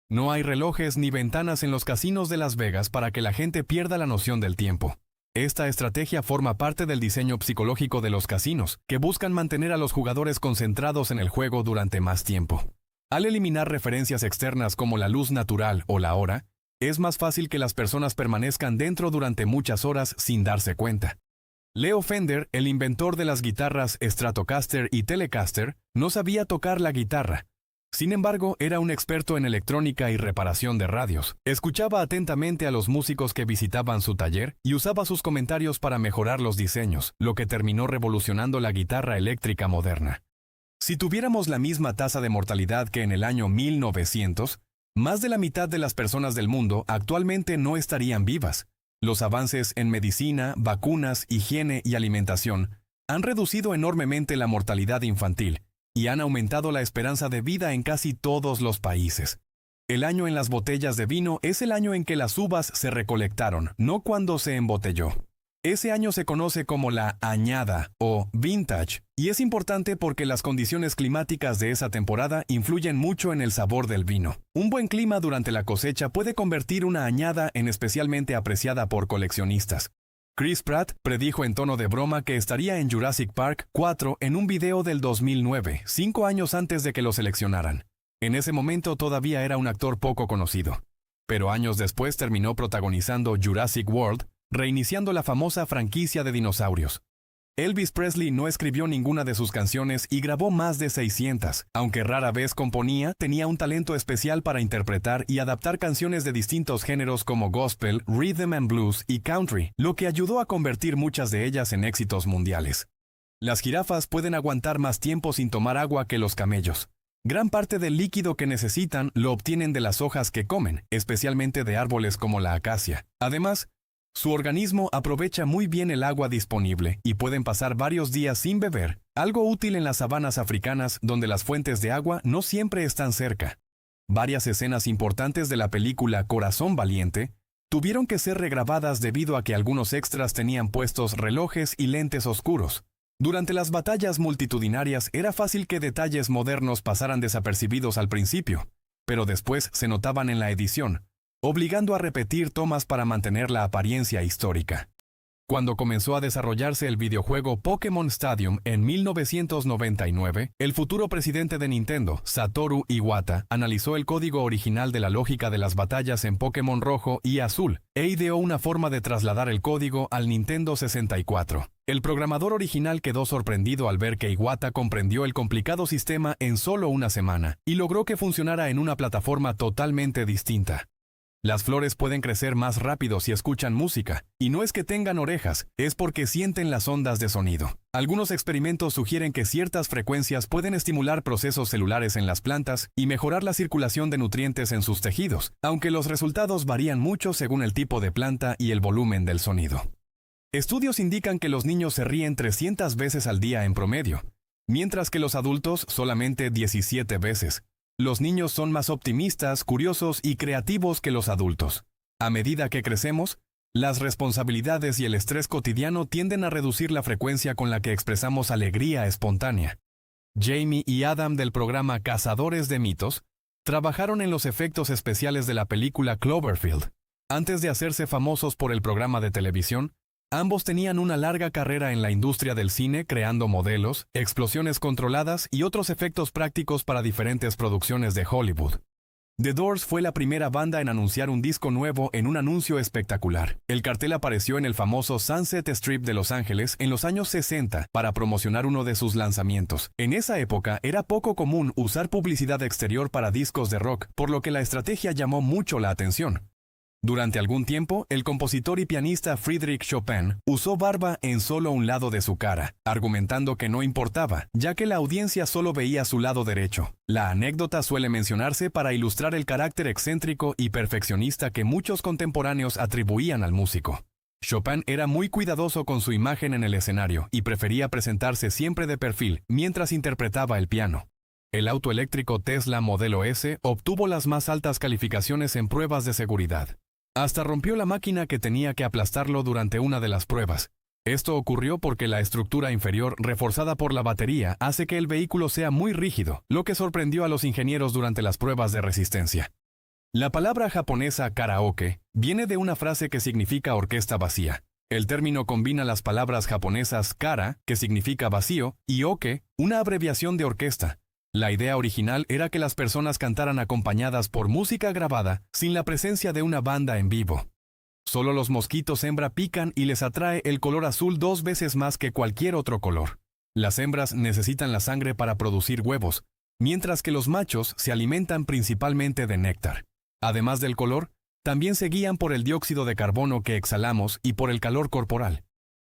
No hay relojes ni ventanas en los casinos de Las Vegas para que la gente pierda la noción del tiempo. Esta estrategia forma parte del diseño psicológico de los casinos, que buscan mantener a los jugadores concentrados en el juego durante más tiempo. Al eliminar referencias externas como la luz natural o la hora, es más fácil que las personas permanezcan dentro durante muchas horas sin darse cuenta. Leo Fender, el inventor de las guitarras Stratocaster y Telecaster, no sabía tocar la guitarra. Sin embargo, era un experto en electrónica y reparación de radios. Escuchaba atentamente a los músicos que visitaban su taller y usaba sus comentarios para mejorar los diseños, lo que terminó revolucionando la guitarra eléctrica moderna. Si tuviéramos la misma tasa de mortalidad que en el año 1900, más de la mitad de las personas del mundo actualmente no estarían vivas. Los avances en medicina, vacunas, higiene y alimentación han reducido enormemente la mortalidad infantil y han aumentado la esperanza de vida en casi todos los países. El año en las botellas de vino es el año en que las uvas se recolectaron, no cuando se embotelló. Ese año se conoce como la añada o vintage, y es importante porque las condiciones climáticas de esa temporada influyen mucho en el sabor del vino. Un buen clima durante la cosecha puede convertir una añada en especialmente apreciada por coleccionistas. Chris Pratt predijo en tono de broma que estaría en Jurassic Park 4 en un video del 2009, 5 años antes de que lo seleccionaran. En ese momento todavía era un actor poco conocido, pero años después terminó protagonizando Jurassic World, reiniciando la famosa franquicia de dinosaurios. Elvis Presley no escribió ninguna de sus canciones y grabó más de 600. Aunque rara vez componía, tenía un talento especial para interpretar y adaptar canciones de distintos géneros como gospel, rhythm and blues y country, lo que ayudó a convertir muchas de ellas en éxitos mundiales. Las jirafas pueden aguantar más tiempo sin tomar agua que los camellos. Gran parte del líquido que necesitan lo obtienen de las hojas que comen, especialmente de árboles como la acacia. Además, su organismo aprovecha muy bien el agua disponible y pueden pasar varios días sin beber, algo útil en las sabanas africanas donde las fuentes de agua no siempre están cerca. Varias escenas importantes de la película Corazón Valiente tuvieron que ser regrabadas debido a que algunos extras tenían puestos relojes y lentes oscuros. Durante las batallas multitudinarias era fácil que detalles modernos pasaran desapercibidos al principio, pero después se notaban en la edición, obligando a repetir tomas para mantener la apariencia histórica. Cuando comenzó a desarrollarse el videojuego Pokémon Stadium en 1999, el futuro presidente de Nintendo, Satoru Iwata, analizó el código original de la lógica de las batallas en Pokémon Rojo y Azul, e ideó una forma de trasladar el código al Nintendo 64. El programador original quedó sorprendido al ver que Iwata comprendió el complicado sistema en solo una semana, y logró que funcionara en una plataforma totalmente distinta. Las flores pueden crecer más rápido si escuchan música, y no es que tengan orejas, es porque sienten las ondas de sonido. Algunos experimentos sugieren que ciertas frecuencias pueden estimular procesos celulares en las plantas y mejorar la circulación de nutrientes en sus tejidos, aunque los resultados varían mucho según el tipo de planta y el volumen del sonido. Estudios indican que los niños se ríen 300 veces al día en promedio, mientras que los adultos solamente 17 veces. Los niños son más optimistas, curiosos y creativos que los adultos. A medida que crecemos, las responsabilidades y el estrés cotidiano tienden a reducir la frecuencia con la que expresamos alegría espontánea. Jamie y Adam del programa Cazadores de Mitos trabajaron en los efectos especiales de la película Cloverfield. Antes de hacerse famosos por el programa de televisión, ambos tenían una larga carrera en la industria del cine creando modelos, explosiones controladas y otros efectos prácticos para diferentes producciones de Hollywood. The Doors fue la primera banda en anunciar un disco nuevo en un anuncio espectacular. El cartel apareció en el famoso Sunset Strip de Los Ángeles en los años 60 para promocionar uno de sus lanzamientos. En esa época era poco común usar publicidad exterior para discos de rock, por lo que la estrategia llamó mucho la atención. Durante algún tiempo, el compositor y pianista Frédéric Chopin usó barba en solo un lado de su cara, argumentando que no importaba, ya que la audiencia solo veía su lado derecho. La anécdota suele mencionarse para ilustrar el carácter excéntrico y perfeccionista que muchos contemporáneos atribuían al músico. Chopin era muy cuidadoso con su imagen en el escenario y prefería presentarse siempre de perfil mientras interpretaba el piano. El auto eléctrico Tesla Modelo S obtuvo las más altas calificaciones en pruebas de seguridad. Hasta rompió la máquina que tenía que aplastarlo durante una de las pruebas. Esto ocurrió porque la estructura inferior, reforzada por la batería, hace que el vehículo sea muy rígido, lo que sorprendió a los ingenieros durante las pruebas de resistencia. La palabra japonesa karaoke viene de una frase que significa orquesta vacía. El término combina las palabras japonesas kara, que significa vacío, y oke, una abreviación de orquesta. La idea original era que las personas cantaran acompañadas por música grabada, sin la presencia de una banda en vivo. Solo los mosquitos hembra pican y les atrae el color azul 2 veces más que cualquier otro color. Las hembras necesitan la sangre para producir huevos, mientras que los machos se alimentan principalmente de néctar. Además del color, también se guían por el dióxido de carbono que exhalamos y por el calor corporal.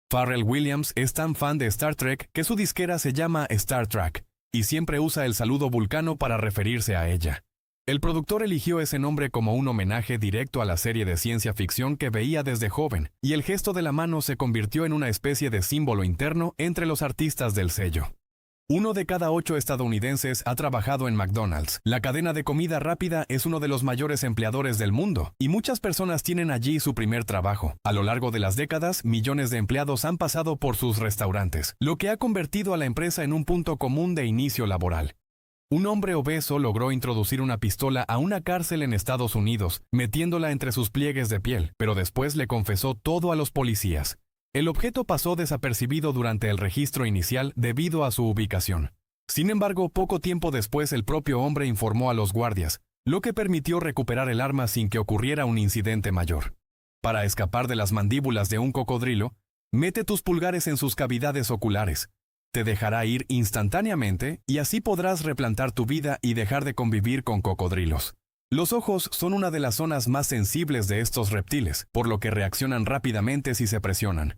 Pharrell Williams es tan fan de Star Trek que su disquera se llama Star Trek, y siempre usa el saludo vulcano para referirse a ella. El productor eligió ese nombre como un homenaje directo a la serie de ciencia ficción que veía desde joven, y el gesto de la mano se convirtió en una especie de símbolo interno entre los artistas del sello. 1 de cada 8 estadounidenses ha trabajado en McDonald's. La cadena de comida rápida es uno de los mayores empleadores del mundo, y muchas personas tienen allí su primer trabajo. A lo largo de las décadas, millones de empleados han pasado por sus restaurantes, lo que ha convertido a la empresa en un punto común de inicio laboral. Un hombre obeso logró introducir una pistola a una cárcel en Estados Unidos, metiéndola entre sus pliegues de piel, pero después le confesó todo a los policías. El objeto pasó desapercibido durante el registro inicial debido a su ubicación. Sin embargo, poco tiempo después el propio hombre informó a los guardias, lo que permitió recuperar el arma sin que ocurriera un incidente mayor. Para escapar de las mandíbulas de un cocodrilo, mete tus pulgares en sus cavidades oculares. Te dejará ir instantáneamente y así podrás replantar tu vida y dejar de convivir con cocodrilos. Los ojos son una de las zonas más sensibles de estos reptiles, por lo que reaccionan rápidamente si se presionan.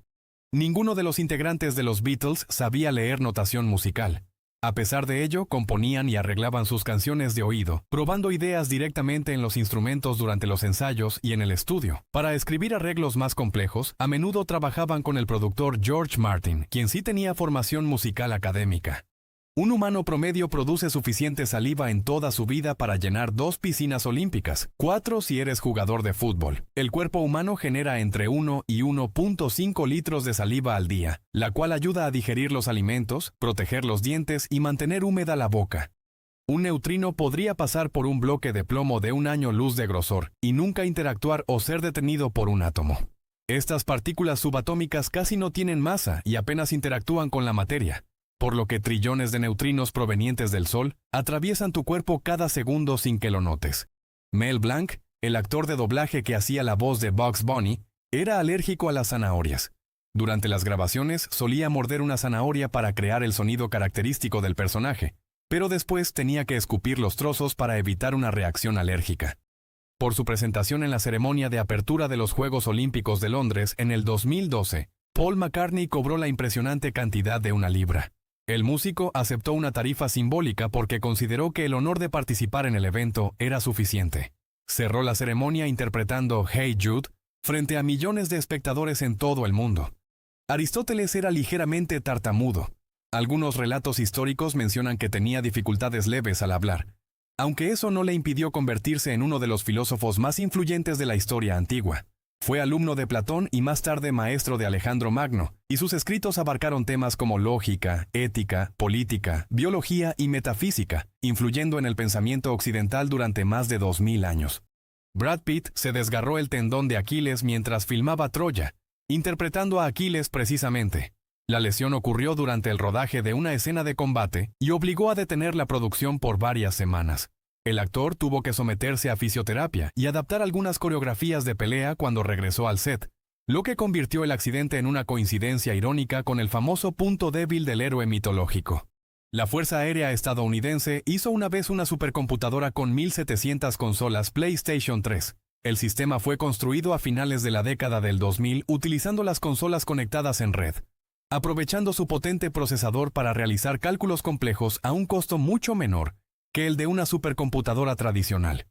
Ninguno de los integrantes de los Beatles sabía leer notación musical. A pesar de ello, componían y arreglaban sus canciones de oído, probando ideas directamente en los instrumentos durante los ensayos y en el estudio. Para escribir arreglos más complejos, a menudo trabajaban con el productor George Martin, quien sí tenía formación musical académica. Un humano promedio produce suficiente saliva en toda su vida para llenar 2 piscinas olímpicas, 4 si eres jugador de fútbol. El cuerpo humano genera entre 1 y 1.5 litros de saliva al día, la cual ayuda a digerir los alimentos, proteger los dientes y mantener húmeda la boca. Un neutrino podría pasar por un bloque de plomo de 1 año luz de grosor y nunca interactuar o ser detenido por un átomo. Estas partículas subatómicas casi no tienen masa y apenas interactúan con la materia, por lo que trillones de neutrinos provenientes del Sol atraviesan tu cuerpo cada segundo sin que lo notes. Mel Blanc, el actor de doblaje que hacía la voz de Bugs Bunny, era alérgico a las zanahorias. Durante las grabaciones solía morder una zanahoria para crear el sonido característico del personaje, pero después tenía que escupir los trozos para evitar una reacción alérgica. Por su presentación en la ceremonia de apertura de los Juegos Olímpicos de Londres en el 2012, Paul McCartney cobró la impresionante cantidad de 1 libra. El músico aceptó una tarifa simbólica porque consideró que el honor de participar en el evento era suficiente. Cerró la ceremonia interpretando Hey Jude frente a millones de espectadores en todo el mundo. Aristóteles era ligeramente tartamudo. Algunos relatos históricos mencionan que tenía dificultades leves al hablar, aunque eso no le impidió convertirse en uno de los filósofos más influyentes de la historia antigua. Fue alumno de Platón y más tarde maestro de Alejandro Magno, y sus escritos abarcaron temas como lógica, ética, política, biología y metafísica, influyendo en el pensamiento occidental durante más de 2000 años. Brad Pitt se desgarró el tendón de Aquiles mientras filmaba Troya, interpretando a Aquiles precisamente. La lesión ocurrió durante el rodaje de una escena de combate y obligó a detener la producción por varias semanas. El actor tuvo que someterse a fisioterapia y adaptar algunas coreografías de pelea cuando regresó al set, lo que convirtió el accidente en una coincidencia irónica con el famoso punto débil del héroe mitológico. La Fuerza Aérea estadounidense hizo una vez una supercomputadora con 1700 consolas PlayStation 3. El sistema fue construido a finales de la década del 2000 utilizando las consolas conectadas en red, aprovechando su potente procesador para realizar cálculos complejos a un costo mucho menor que el de una supercomputadora tradicional.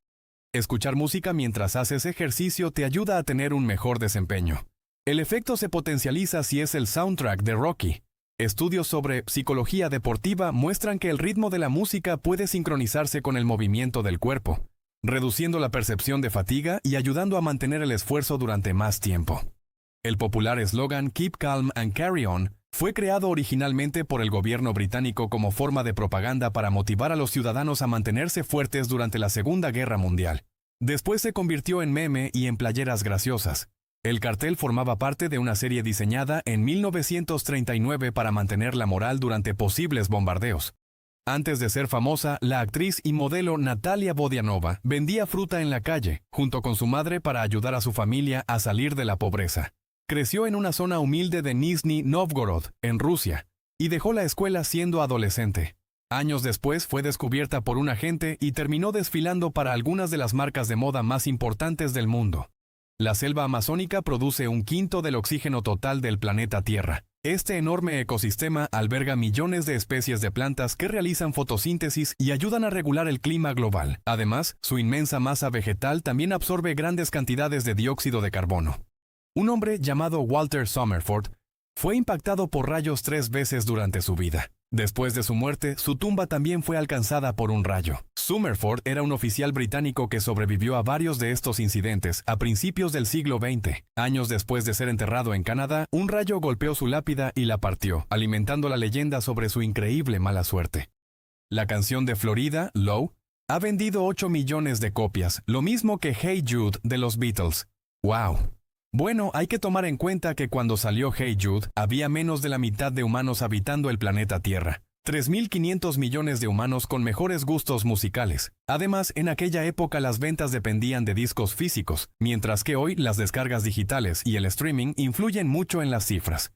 Escuchar música mientras haces ejercicio te ayuda a tener un mejor desempeño. El efecto se potencializa si es el soundtrack de Rocky. Estudios sobre psicología deportiva muestran que el ritmo de la música puede sincronizarse con el movimiento del cuerpo, reduciendo la percepción de fatiga y ayudando a mantener el esfuerzo durante más tiempo. El popular eslogan Keep Calm and Carry On fue creado originalmente por el gobierno británico como forma de propaganda para motivar a los ciudadanos a mantenerse fuertes durante la Segunda Guerra Mundial. Después se convirtió en meme y en playeras graciosas. El cartel formaba parte de una serie diseñada en 1939 para mantener la moral durante posibles bombardeos. Antes de ser famosa, la actriz y modelo Natalia Vodianova vendía fruta en la calle, junto con su madre para ayudar a su familia a salir de la pobreza. Creció en una zona humilde de Nizhny Novgorod, en Rusia, y dejó la escuela siendo adolescente. Años después fue descubierta por un agente y terminó desfilando para algunas de las marcas de moda más importantes del mundo. La selva amazónica produce 1/5 del oxígeno total del planeta Tierra. Este enorme ecosistema alberga millones de especies de plantas que realizan fotosíntesis y ayudan a regular el clima global. Además, su inmensa masa vegetal también absorbe grandes cantidades de dióxido de carbono. Un hombre llamado Walter Somerford fue impactado por rayos 3 veces durante su vida. Después de su muerte, su tumba también fue alcanzada por un rayo. Somerford era un oficial británico que sobrevivió a varios de estos incidentes a principios del siglo XX. Años después de ser enterrado en Canadá, un rayo golpeó su lápida y la partió, alimentando la leyenda sobre su increíble mala suerte. La canción de Florida, Low, ha vendido 8 millones de copias, lo mismo que Hey Jude de los Beatles. ¡Wow! Bueno, hay que tomar en cuenta que cuando salió Hey Jude, había menos de la mitad de humanos habitando el planeta Tierra. 3.500 millones de humanos con mejores gustos musicales. Además, en aquella época las ventas dependían de discos físicos, mientras que hoy las descargas digitales y el streaming influyen mucho en las cifras.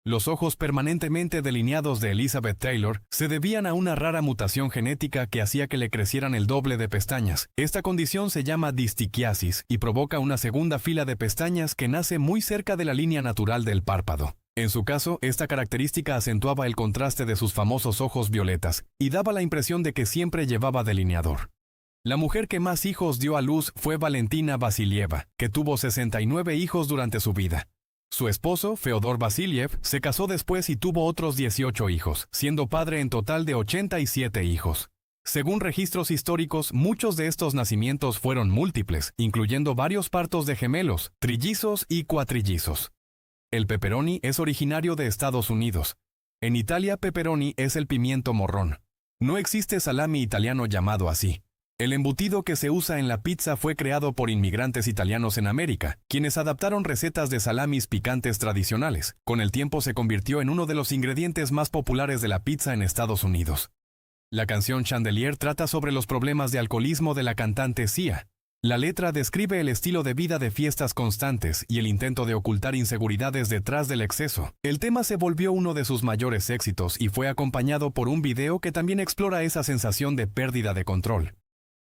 Los ojos permanentemente delineados de Elizabeth Taylor se debían a una rara mutación genética que hacía que le crecieran el doble de pestañas. Esta condición se llama distiquiasis y provoca una segunda fila de pestañas que nace muy cerca de la línea natural del párpado. En su caso, esta característica acentuaba el contraste de sus famosos ojos violetas y daba la impresión de que siempre llevaba delineador. La mujer que más hijos dio a luz fue Valentina Vasilieva, que tuvo 69 hijos durante su vida. Su esposo, Feodor Vasiliev, se casó después y tuvo otros 18 hijos, siendo padre en total de 87 hijos. Según registros históricos, muchos de estos nacimientos fueron múltiples, incluyendo varios partos de gemelos, trillizos y cuatrillizos. El pepperoni es originario de Estados Unidos. En Italia, pepperoni es el pimiento morrón. No existe salami italiano llamado así. El embutido que se usa en la pizza fue creado por inmigrantes italianos en América, quienes adaptaron recetas de salamis picantes tradicionales. Con el tiempo se convirtió en uno de los ingredientes más populares de la pizza en Estados Unidos. La canción Chandelier trata sobre los problemas de alcoholismo de la cantante Sia. La letra describe el estilo de vida de fiestas constantes y el intento de ocultar inseguridades detrás del exceso. El tema se volvió uno de sus mayores éxitos y fue acompañado por un video que también explora esa sensación de pérdida de control.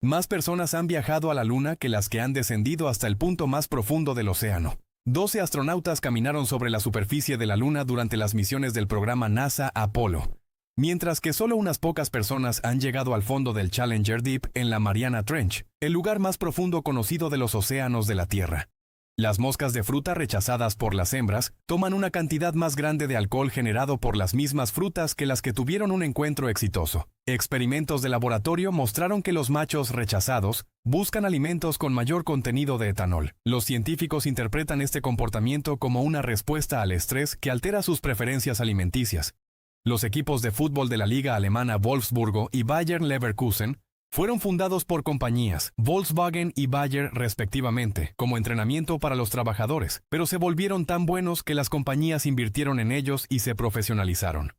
Más personas han viajado a la Luna que las que han descendido hasta el punto más profundo del océano. 12 astronautas caminaron sobre la superficie de la Luna durante las misiones del programa NASA Apolo, mientras que solo unas pocas personas han llegado al fondo del Challenger Deep en la Mariana Trench, el lugar más profundo conocido de los océanos de la Tierra. Las moscas de fruta rechazadas por las hembras toman una cantidad más grande de alcohol generado por las mismas frutas que las que tuvieron un encuentro exitoso. Experimentos de laboratorio mostraron que los machos rechazados buscan alimentos con mayor contenido de etanol. Los científicos interpretan este comportamiento como una respuesta al estrés que altera sus preferencias alimenticias. Los equipos de fútbol de la liga alemana Wolfsburgo y Bayer Leverkusen fueron fundados por compañías Volkswagen y Bayer respectivamente, como entrenamiento para los trabajadores, pero se volvieron tan buenos que las compañías invirtieron en ellos y se profesionalizaron.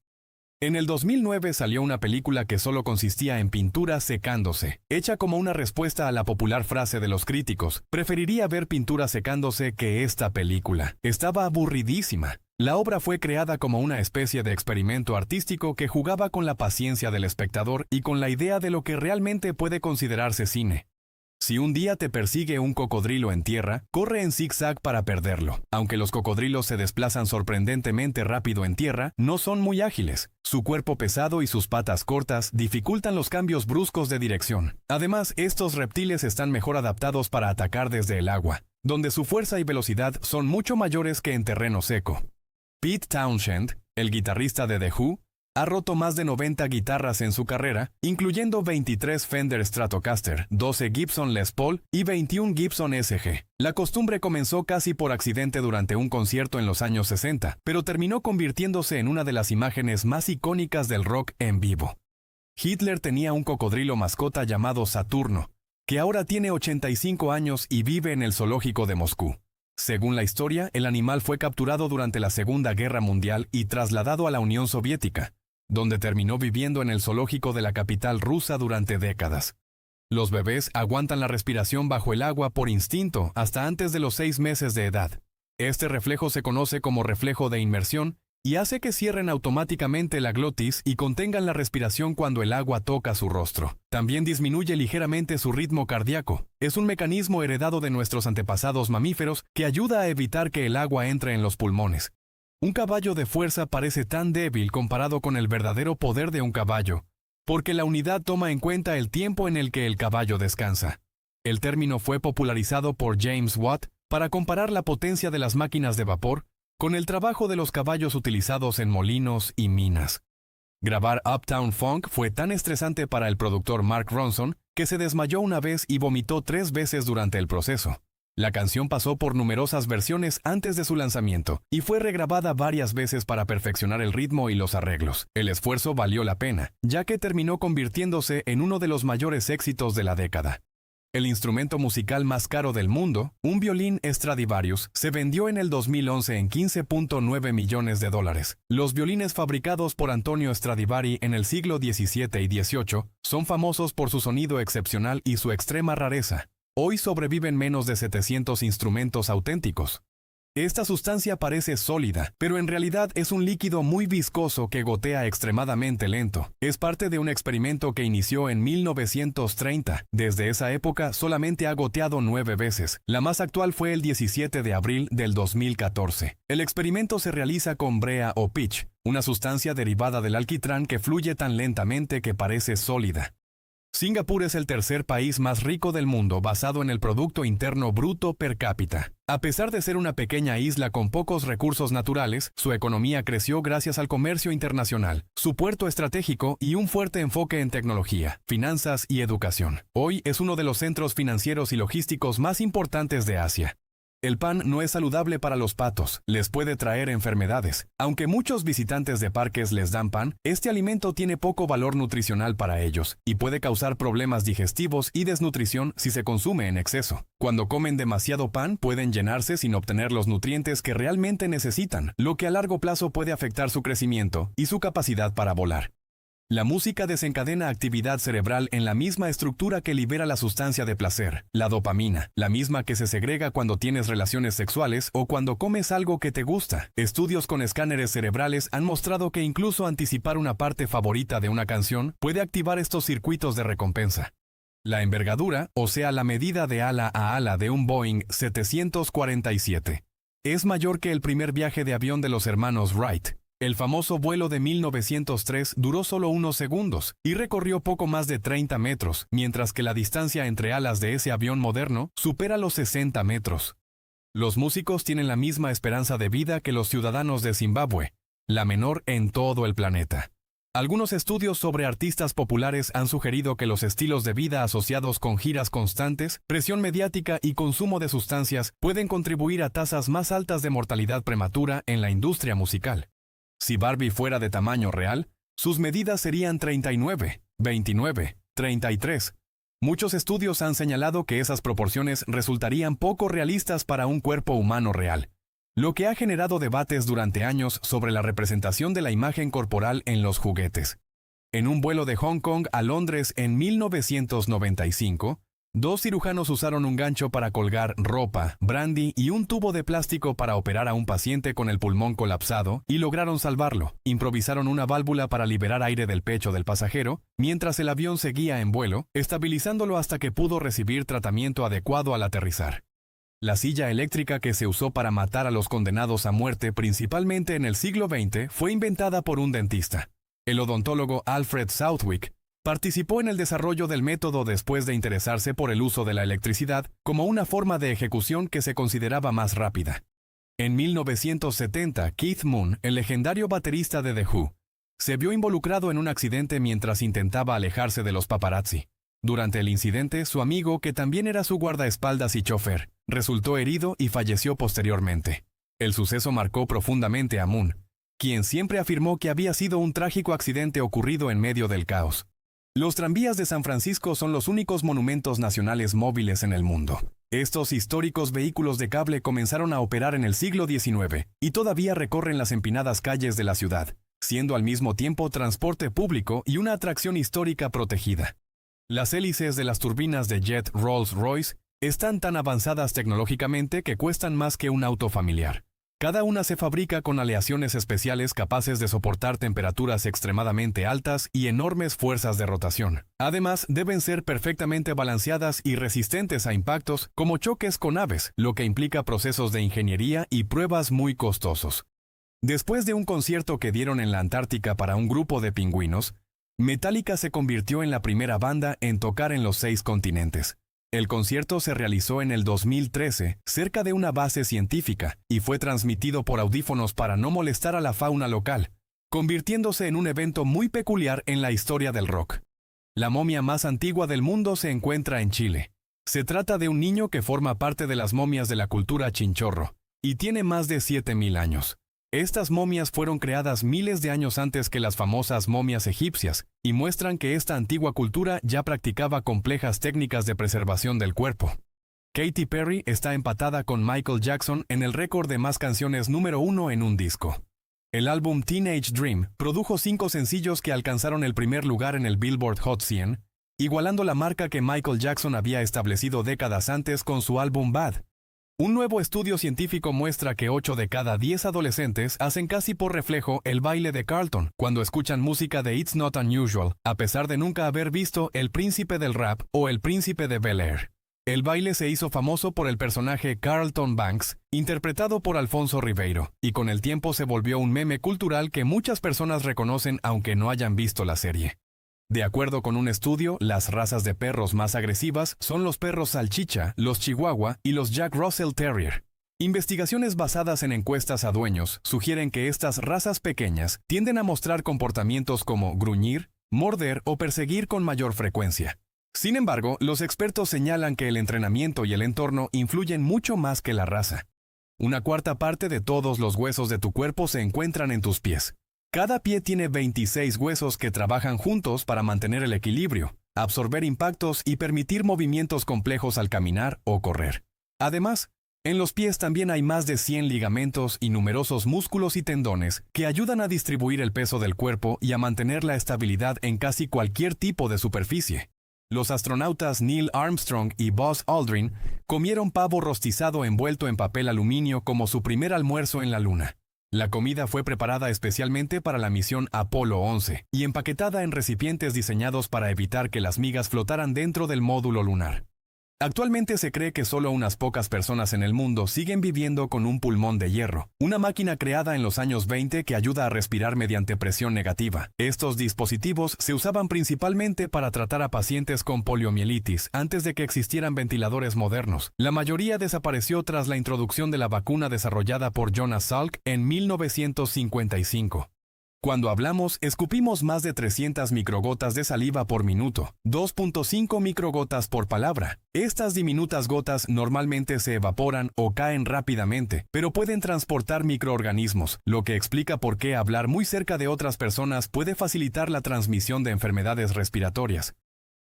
En el 2009 salió una película que solo consistía en pintura secándose, hecha como una respuesta a la popular frase de los críticos: preferiría ver pintura secándose que esta película. Estaba aburridísima. La obra fue creada como una especie de experimento artístico que jugaba con la paciencia del espectador y con la idea de lo que realmente puede considerarse cine. Si un día te persigue un cocodrilo en tierra, corre en zigzag para perderlo. Aunque los cocodrilos se desplazan sorprendentemente rápido en tierra, no son muy ágiles. Su cuerpo pesado y sus patas cortas dificultan los cambios bruscos de dirección. Además, estos reptiles están mejor adaptados para atacar desde el agua, donde su fuerza y velocidad son mucho mayores que en terreno seco. Pete Townshend, el guitarrista de The Who, ha roto más de 90 guitarras en su carrera, incluyendo 23 Fender Stratocaster, 12 Gibson Les Paul y 21 Gibson SG. La costumbre comenzó casi por accidente durante un concierto en los años 60, pero terminó convirtiéndose en una de las imágenes más icónicas del rock en vivo. Hitler tenía un cocodrilo mascota llamado Saturno, que ahora tiene 85 años y vive en el zoológico de Moscú. Según la historia, el animal fue capturado durante la Segunda Guerra Mundial y trasladado a la Unión Soviética, donde terminó viviendo en el zoológico de la capital rusa durante décadas. Los bebés aguantan la respiración bajo el agua por instinto hasta antes de los 6 meses de edad. Este reflejo se conoce como reflejo de inmersión y hace que cierren automáticamente la glotis y contengan la respiración cuando el agua toca su rostro. También disminuye ligeramente su ritmo cardíaco. Es un mecanismo heredado de nuestros antepasados mamíferos que ayuda a evitar que el agua entre en los pulmones. Un caballo de fuerza parece tan débil comparado con el verdadero poder de un caballo, porque la unidad toma en cuenta el tiempo en el que el caballo descansa. El término fue popularizado por James Watt para comparar la potencia de las máquinas de vapor con el trabajo de los caballos utilizados en molinos y minas. Grabar Uptown Funk fue tan estresante para el productor Mark Ronson que se desmayó una vez y vomitó 3 veces durante el proceso. La canción pasó por numerosas versiones antes de su lanzamiento y fue regrabada varias veces para perfeccionar el ritmo y los arreglos. El esfuerzo valió la pena, ya que terminó convirtiéndose en uno de los mayores éxitos de la década. El instrumento musical más caro del mundo, un violín Stradivarius, se vendió en el 2011 en $15.9 millones. Los violines fabricados por Antonio Stradivari en el siglo XVII y XVIII son famosos por su sonido excepcional y su extrema rareza. Hoy sobreviven menos de 700 instrumentos auténticos. Esta sustancia parece sólida, pero en realidad es un líquido muy viscoso que gotea extremadamente lento. Es parte de un experimento que inició en 1930. Desde esa época solamente ha goteado 9 veces. La más actual fue el 17 de abril del 2014. El experimento se realiza con brea o pitch, una sustancia derivada del alquitrán que fluye tan lentamente que parece sólida. Singapur es el tercer país más rico del mundo basado en el Producto Interno Bruto per cápita. A pesar de ser una pequeña isla con pocos recursos naturales, su economía creció gracias al comercio internacional, su puerto estratégico y un fuerte enfoque en tecnología, finanzas y educación. Hoy es uno de los centros financieros y logísticos más importantes de Asia. El pan no es saludable para los patos, les puede traer enfermedades. Aunque muchos visitantes de parques les dan pan, este alimento tiene poco valor nutricional para ellos y puede causar problemas digestivos y desnutrición si se consume en exceso. Cuando comen demasiado pan, pueden llenarse sin obtener los nutrientes que realmente necesitan, lo que a largo plazo puede afectar su crecimiento y su capacidad para volar. La música desencadena actividad cerebral en la misma estructura que libera la sustancia de placer, la dopamina, la misma que se segrega cuando tienes relaciones sexuales o cuando comes algo que te gusta. Estudios con escáneres cerebrales han mostrado que incluso anticipar una parte favorita de una canción puede activar estos circuitos de recompensa. La envergadura, o sea la medida de ala a ala de un Boeing 747, es mayor que el primer viaje de avión de los hermanos Wright. El famoso vuelo de 1903 duró solo unos segundos y recorrió poco más de 30 metros, mientras que la distancia entre alas de ese avión moderno supera los 60 metros. Los músicos tienen la misma esperanza de vida que los ciudadanos de Zimbabue, la menor en todo el planeta. Algunos estudios sobre artistas populares han sugerido que los estilos de vida asociados con giras constantes, presión mediática y consumo de sustancias pueden contribuir a tasas más altas de mortalidad prematura en la industria musical. Si Barbie fuera de tamaño real, sus medidas serían 39, 29, 33. Muchos estudios han señalado que esas proporciones resultarían poco realistas para un cuerpo humano real, lo que ha generado debates durante años sobre la representación de la imagen corporal en los juguetes. En un vuelo de Hong Kong a Londres en 1995, 2 cirujanos usaron un gancho para colgar ropa, brandy y un tubo de plástico para operar a un paciente con el pulmón colapsado y lograron salvarlo. Improvisaron una válvula para liberar aire del pecho del pasajero, mientras el avión seguía en vuelo, estabilizándolo hasta que pudo recibir tratamiento adecuado al aterrizar. La silla eléctrica que se usó para matar a los condenados a muerte principalmente en el siglo XX fue inventada por un dentista. El odontólogo Alfred Southwick participó en el desarrollo del método después de interesarse por el uso de la electricidad como una forma de ejecución que se consideraba más rápida. En 1970, Keith Moon, el legendario baterista de The Who, se vio involucrado en un accidente mientras intentaba alejarse de los paparazzi. Durante el incidente, su amigo, que también era su guardaespaldas y chofer, resultó herido y falleció posteriormente. El suceso marcó profundamente a Moon, quien siempre afirmó que había sido un trágico accidente ocurrido en medio del caos. Los tranvías de San Francisco son los únicos monumentos nacionales móviles en el mundo. Estos históricos vehículos de cable comenzaron a operar en el siglo XIX y todavía recorren las empinadas calles de la ciudad, siendo al mismo tiempo transporte público y una atracción histórica protegida. Las hélices de las turbinas de jet Rolls-Royce están tan avanzadas tecnológicamente que cuestan más que un auto familiar. Cada una se fabrica con aleaciones especiales capaces de soportar temperaturas extremadamente altas y enormes fuerzas de rotación. Además, deben ser perfectamente balanceadas y resistentes a impactos como choques con aves, lo que implica procesos de ingeniería y pruebas muy costosos. Después de un concierto que dieron en la Antártica para un grupo de pingüinos, Metallica se convirtió en la primera banda en tocar en los 6 continentes. El concierto se realizó en el 2013, cerca de una base científica, y fue transmitido por audífonos para no molestar a la fauna local, convirtiéndose en un evento muy peculiar en la historia del rock. La momia más antigua del mundo se encuentra en Chile. Se trata de un niño que forma parte de las momias de la cultura chinchorro, y tiene más de 7000 años. Estas momias fueron creadas miles de años antes que las famosas momias egipcias, y muestran que esta antigua cultura ya practicaba complejas técnicas de preservación del cuerpo. Katy Perry está empatada con Michael Jackson en el récord de más canciones número 1 en un disco. El álbum Teenage Dream produjo 5 sencillos que alcanzaron el primer lugar en el Billboard Hot 100, igualando la marca que Michael Jackson había establecido décadas antes con su álbum Bad. Un nuevo estudio científico muestra que 8 de cada 10 adolescentes hacen casi por reflejo el baile de Carlton cuando escuchan música de It's Not Unusual, a pesar de nunca haber visto El Príncipe del Rap o El Príncipe de Bel-Air. El baile se hizo famoso por el personaje Carlton Banks, interpretado por Alfonso Ribeiro, y con el tiempo se volvió un meme cultural que muchas personas reconocen aunque no hayan visto la serie. De acuerdo con un estudio, las razas de perros más agresivas son los perros salchicha, los chihuahua y los Jack Russell Terrier. Investigaciones basadas en encuestas a dueños sugieren que estas razas pequeñas tienden a mostrar comportamientos como gruñir, morder o perseguir con mayor frecuencia. Sin embargo, los expertos señalan que el entrenamiento y el entorno influyen mucho más que la raza. Una cuarta parte de todos los huesos de tu cuerpo se encuentran en tus pies. Cada pie tiene 26 huesos que trabajan juntos para mantener el equilibrio, absorber impactos y permitir movimientos complejos al caminar o correr. Además, en los pies también hay más de 100 ligamentos y numerosos músculos y tendones que ayudan a distribuir el peso del cuerpo y a mantener la estabilidad en casi cualquier tipo de superficie. Los astronautas Neil Armstrong y Buzz Aldrin comieron pavo rostizado envuelto en papel aluminio como su primer almuerzo en la Luna. La comida fue preparada especialmente para la misión Apolo 11 y empaquetada en recipientes diseñados para evitar que las migas flotaran dentro del módulo lunar. Actualmente se cree que solo unas pocas personas en el mundo siguen viviendo con un pulmón de hierro, una máquina creada en los años 20 que ayuda a respirar mediante presión negativa. Estos dispositivos se usaban principalmente para tratar a pacientes con poliomielitis antes de que existieran ventiladores modernos. La mayoría desapareció tras la introducción de la vacuna desarrollada por Jonas Salk en 1955. Cuando hablamos, escupimos más de 300 microgotas de saliva por minuto, 2.5 microgotas por palabra. Estas diminutas gotas normalmente se evaporan o caen rápidamente, pero pueden transportar microorganismos, lo que explica por qué hablar muy cerca de otras personas puede facilitar la transmisión de enfermedades respiratorias.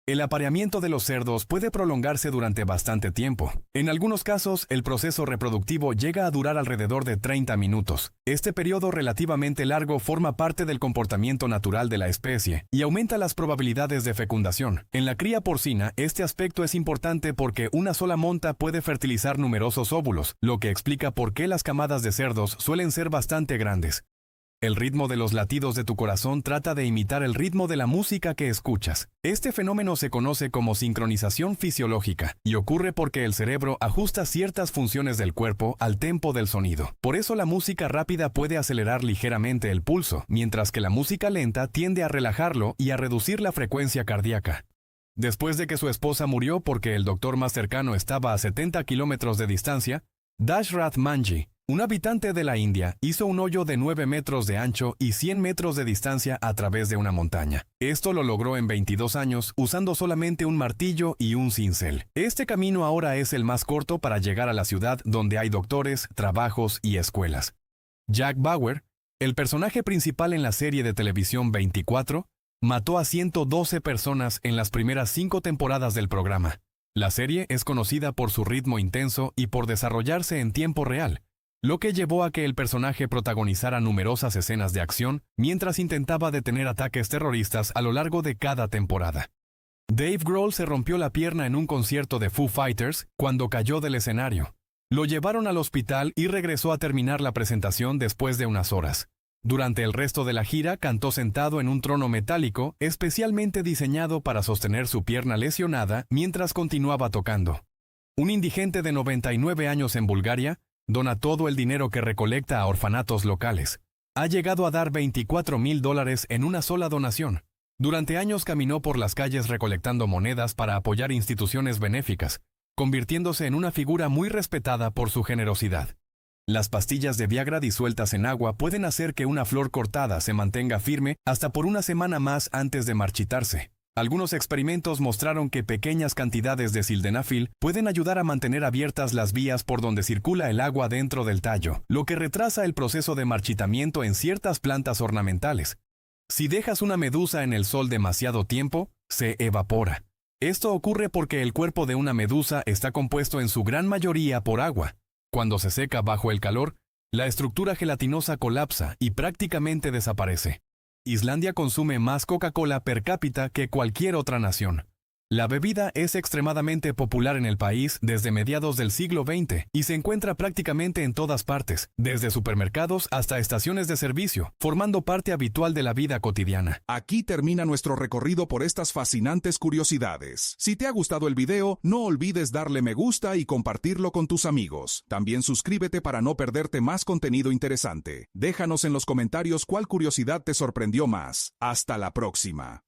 El apareamiento de los cerdos puede prolongarse durante bastante tiempo. En algunos casos, el proceso reproductivo llega a durar alrededor de 30 minutos. Este periodo relativamente largo forma parte del comportamiento natural de la especie y aumenta las probabilidades de fecundación. En la cría porcina, este aspecto es importante porque una sola monta puede fertilizar numerosos óvulos, lo que explica por qué las camadas de cerdos suelen ser bastante grandes. El ritmo de los latidos de tu corazón trata de imitar el ritmo de la música que escuchas. Este fenómeno se conoce como sincronización fisiológica y ocurre porque el cerebro ajusta ciertas funciones del cuerpo al tempo del sonido. Por eso la música rápida puede acelerar ligeramente el pulso, mientras que la música lenta tiende a relajarlo y a reducir la frecuencia cardíaca. Después de que su esposa murió porque el doctor más cercano estaba a 70 kilómetros de distancia, Dashrath Manjhi, un habitante de la India, hizo un hoyo de 9 metros de ancho y 100 metros de distancia a través de una montaña. Esto lo logró en 22 años usando solamente un martillo y un cincel. Este camino ahora es el más corto para llegar a la ciudad donde hay doctores, trabajos y escuelas. Jack Bauer, el personaje principal en la serie de televisión 24, mató a 112 personas en las primeras 5 temporadas del programa. La serie es conocida por su ritmo intenso y por desarrollarse en tiempo real, lo que llevó a que el personaje protagonizara numerosas escenas de acción mientras intentaba detener ataques terroristas a lo largo de cada temporada. Dave Grohl se rompió la pierna en un concierto de Foo Fighters cuando cayó del escenario. Lo llevaron al hospital y regresó a terminar la presentación después de unas horas. Durante el resto de la gira cantó sentado en un trono metálico especialmente diseñado para sostener su pierna lesionada mientras continuaba tocando. Un indigente de 99 años en Bulgaria dona todo el dinero que recolecta a orfanatos locales. Ha llegado a dar $24,000 en una sola donación. Durante años caminó por las calles recolectando monedas para apoyar instituciones benéficas, convirtiéndose en una figura muy respetada por su generosidad. Las pastillas de Viagra disueltas en agua pueden hacer que una flor cortada se mantenga firme hasta por una semana más antes de marchitarse. Algunos experimentos mostraron que pequeñas cantidades de sildenafil pueden ayudar a mantener abiertas las vías por donde circula el agua dentro del tallo, lo que retrasa el proceso de marchitamiento en ciertas plantas ornamentales. Si dejas una medusa en el sol demasiado tiempo, se evapora. Esto ocurre porque el cuerpo de una medusa está compuesto en su gran mayoría por agua. Cuando se seca bajo el calor, la estructura gelatinosa colapsa y prácticamente desaparece. Islandia consume más Coca-Cola per cápita que cualquier otra nación. La bebida es extremadamente popular en el país desde mediados del siglo XX y se encuentra prácticamente en todas partes, desde supermercados hasta estaciones de servicio, formando parte habitual de la vida cotidiana. Aquí termina nuestro recorrido por estas fascinantes curiosidades. Si te ha gustado el video, no olvides darle me gusta y compartirlo con tus amigos. También suscríbete para no perderte más contenido interesante. Déjanos en los comentarios cuál curiosidad te sorprendió más. Hasta la próxima.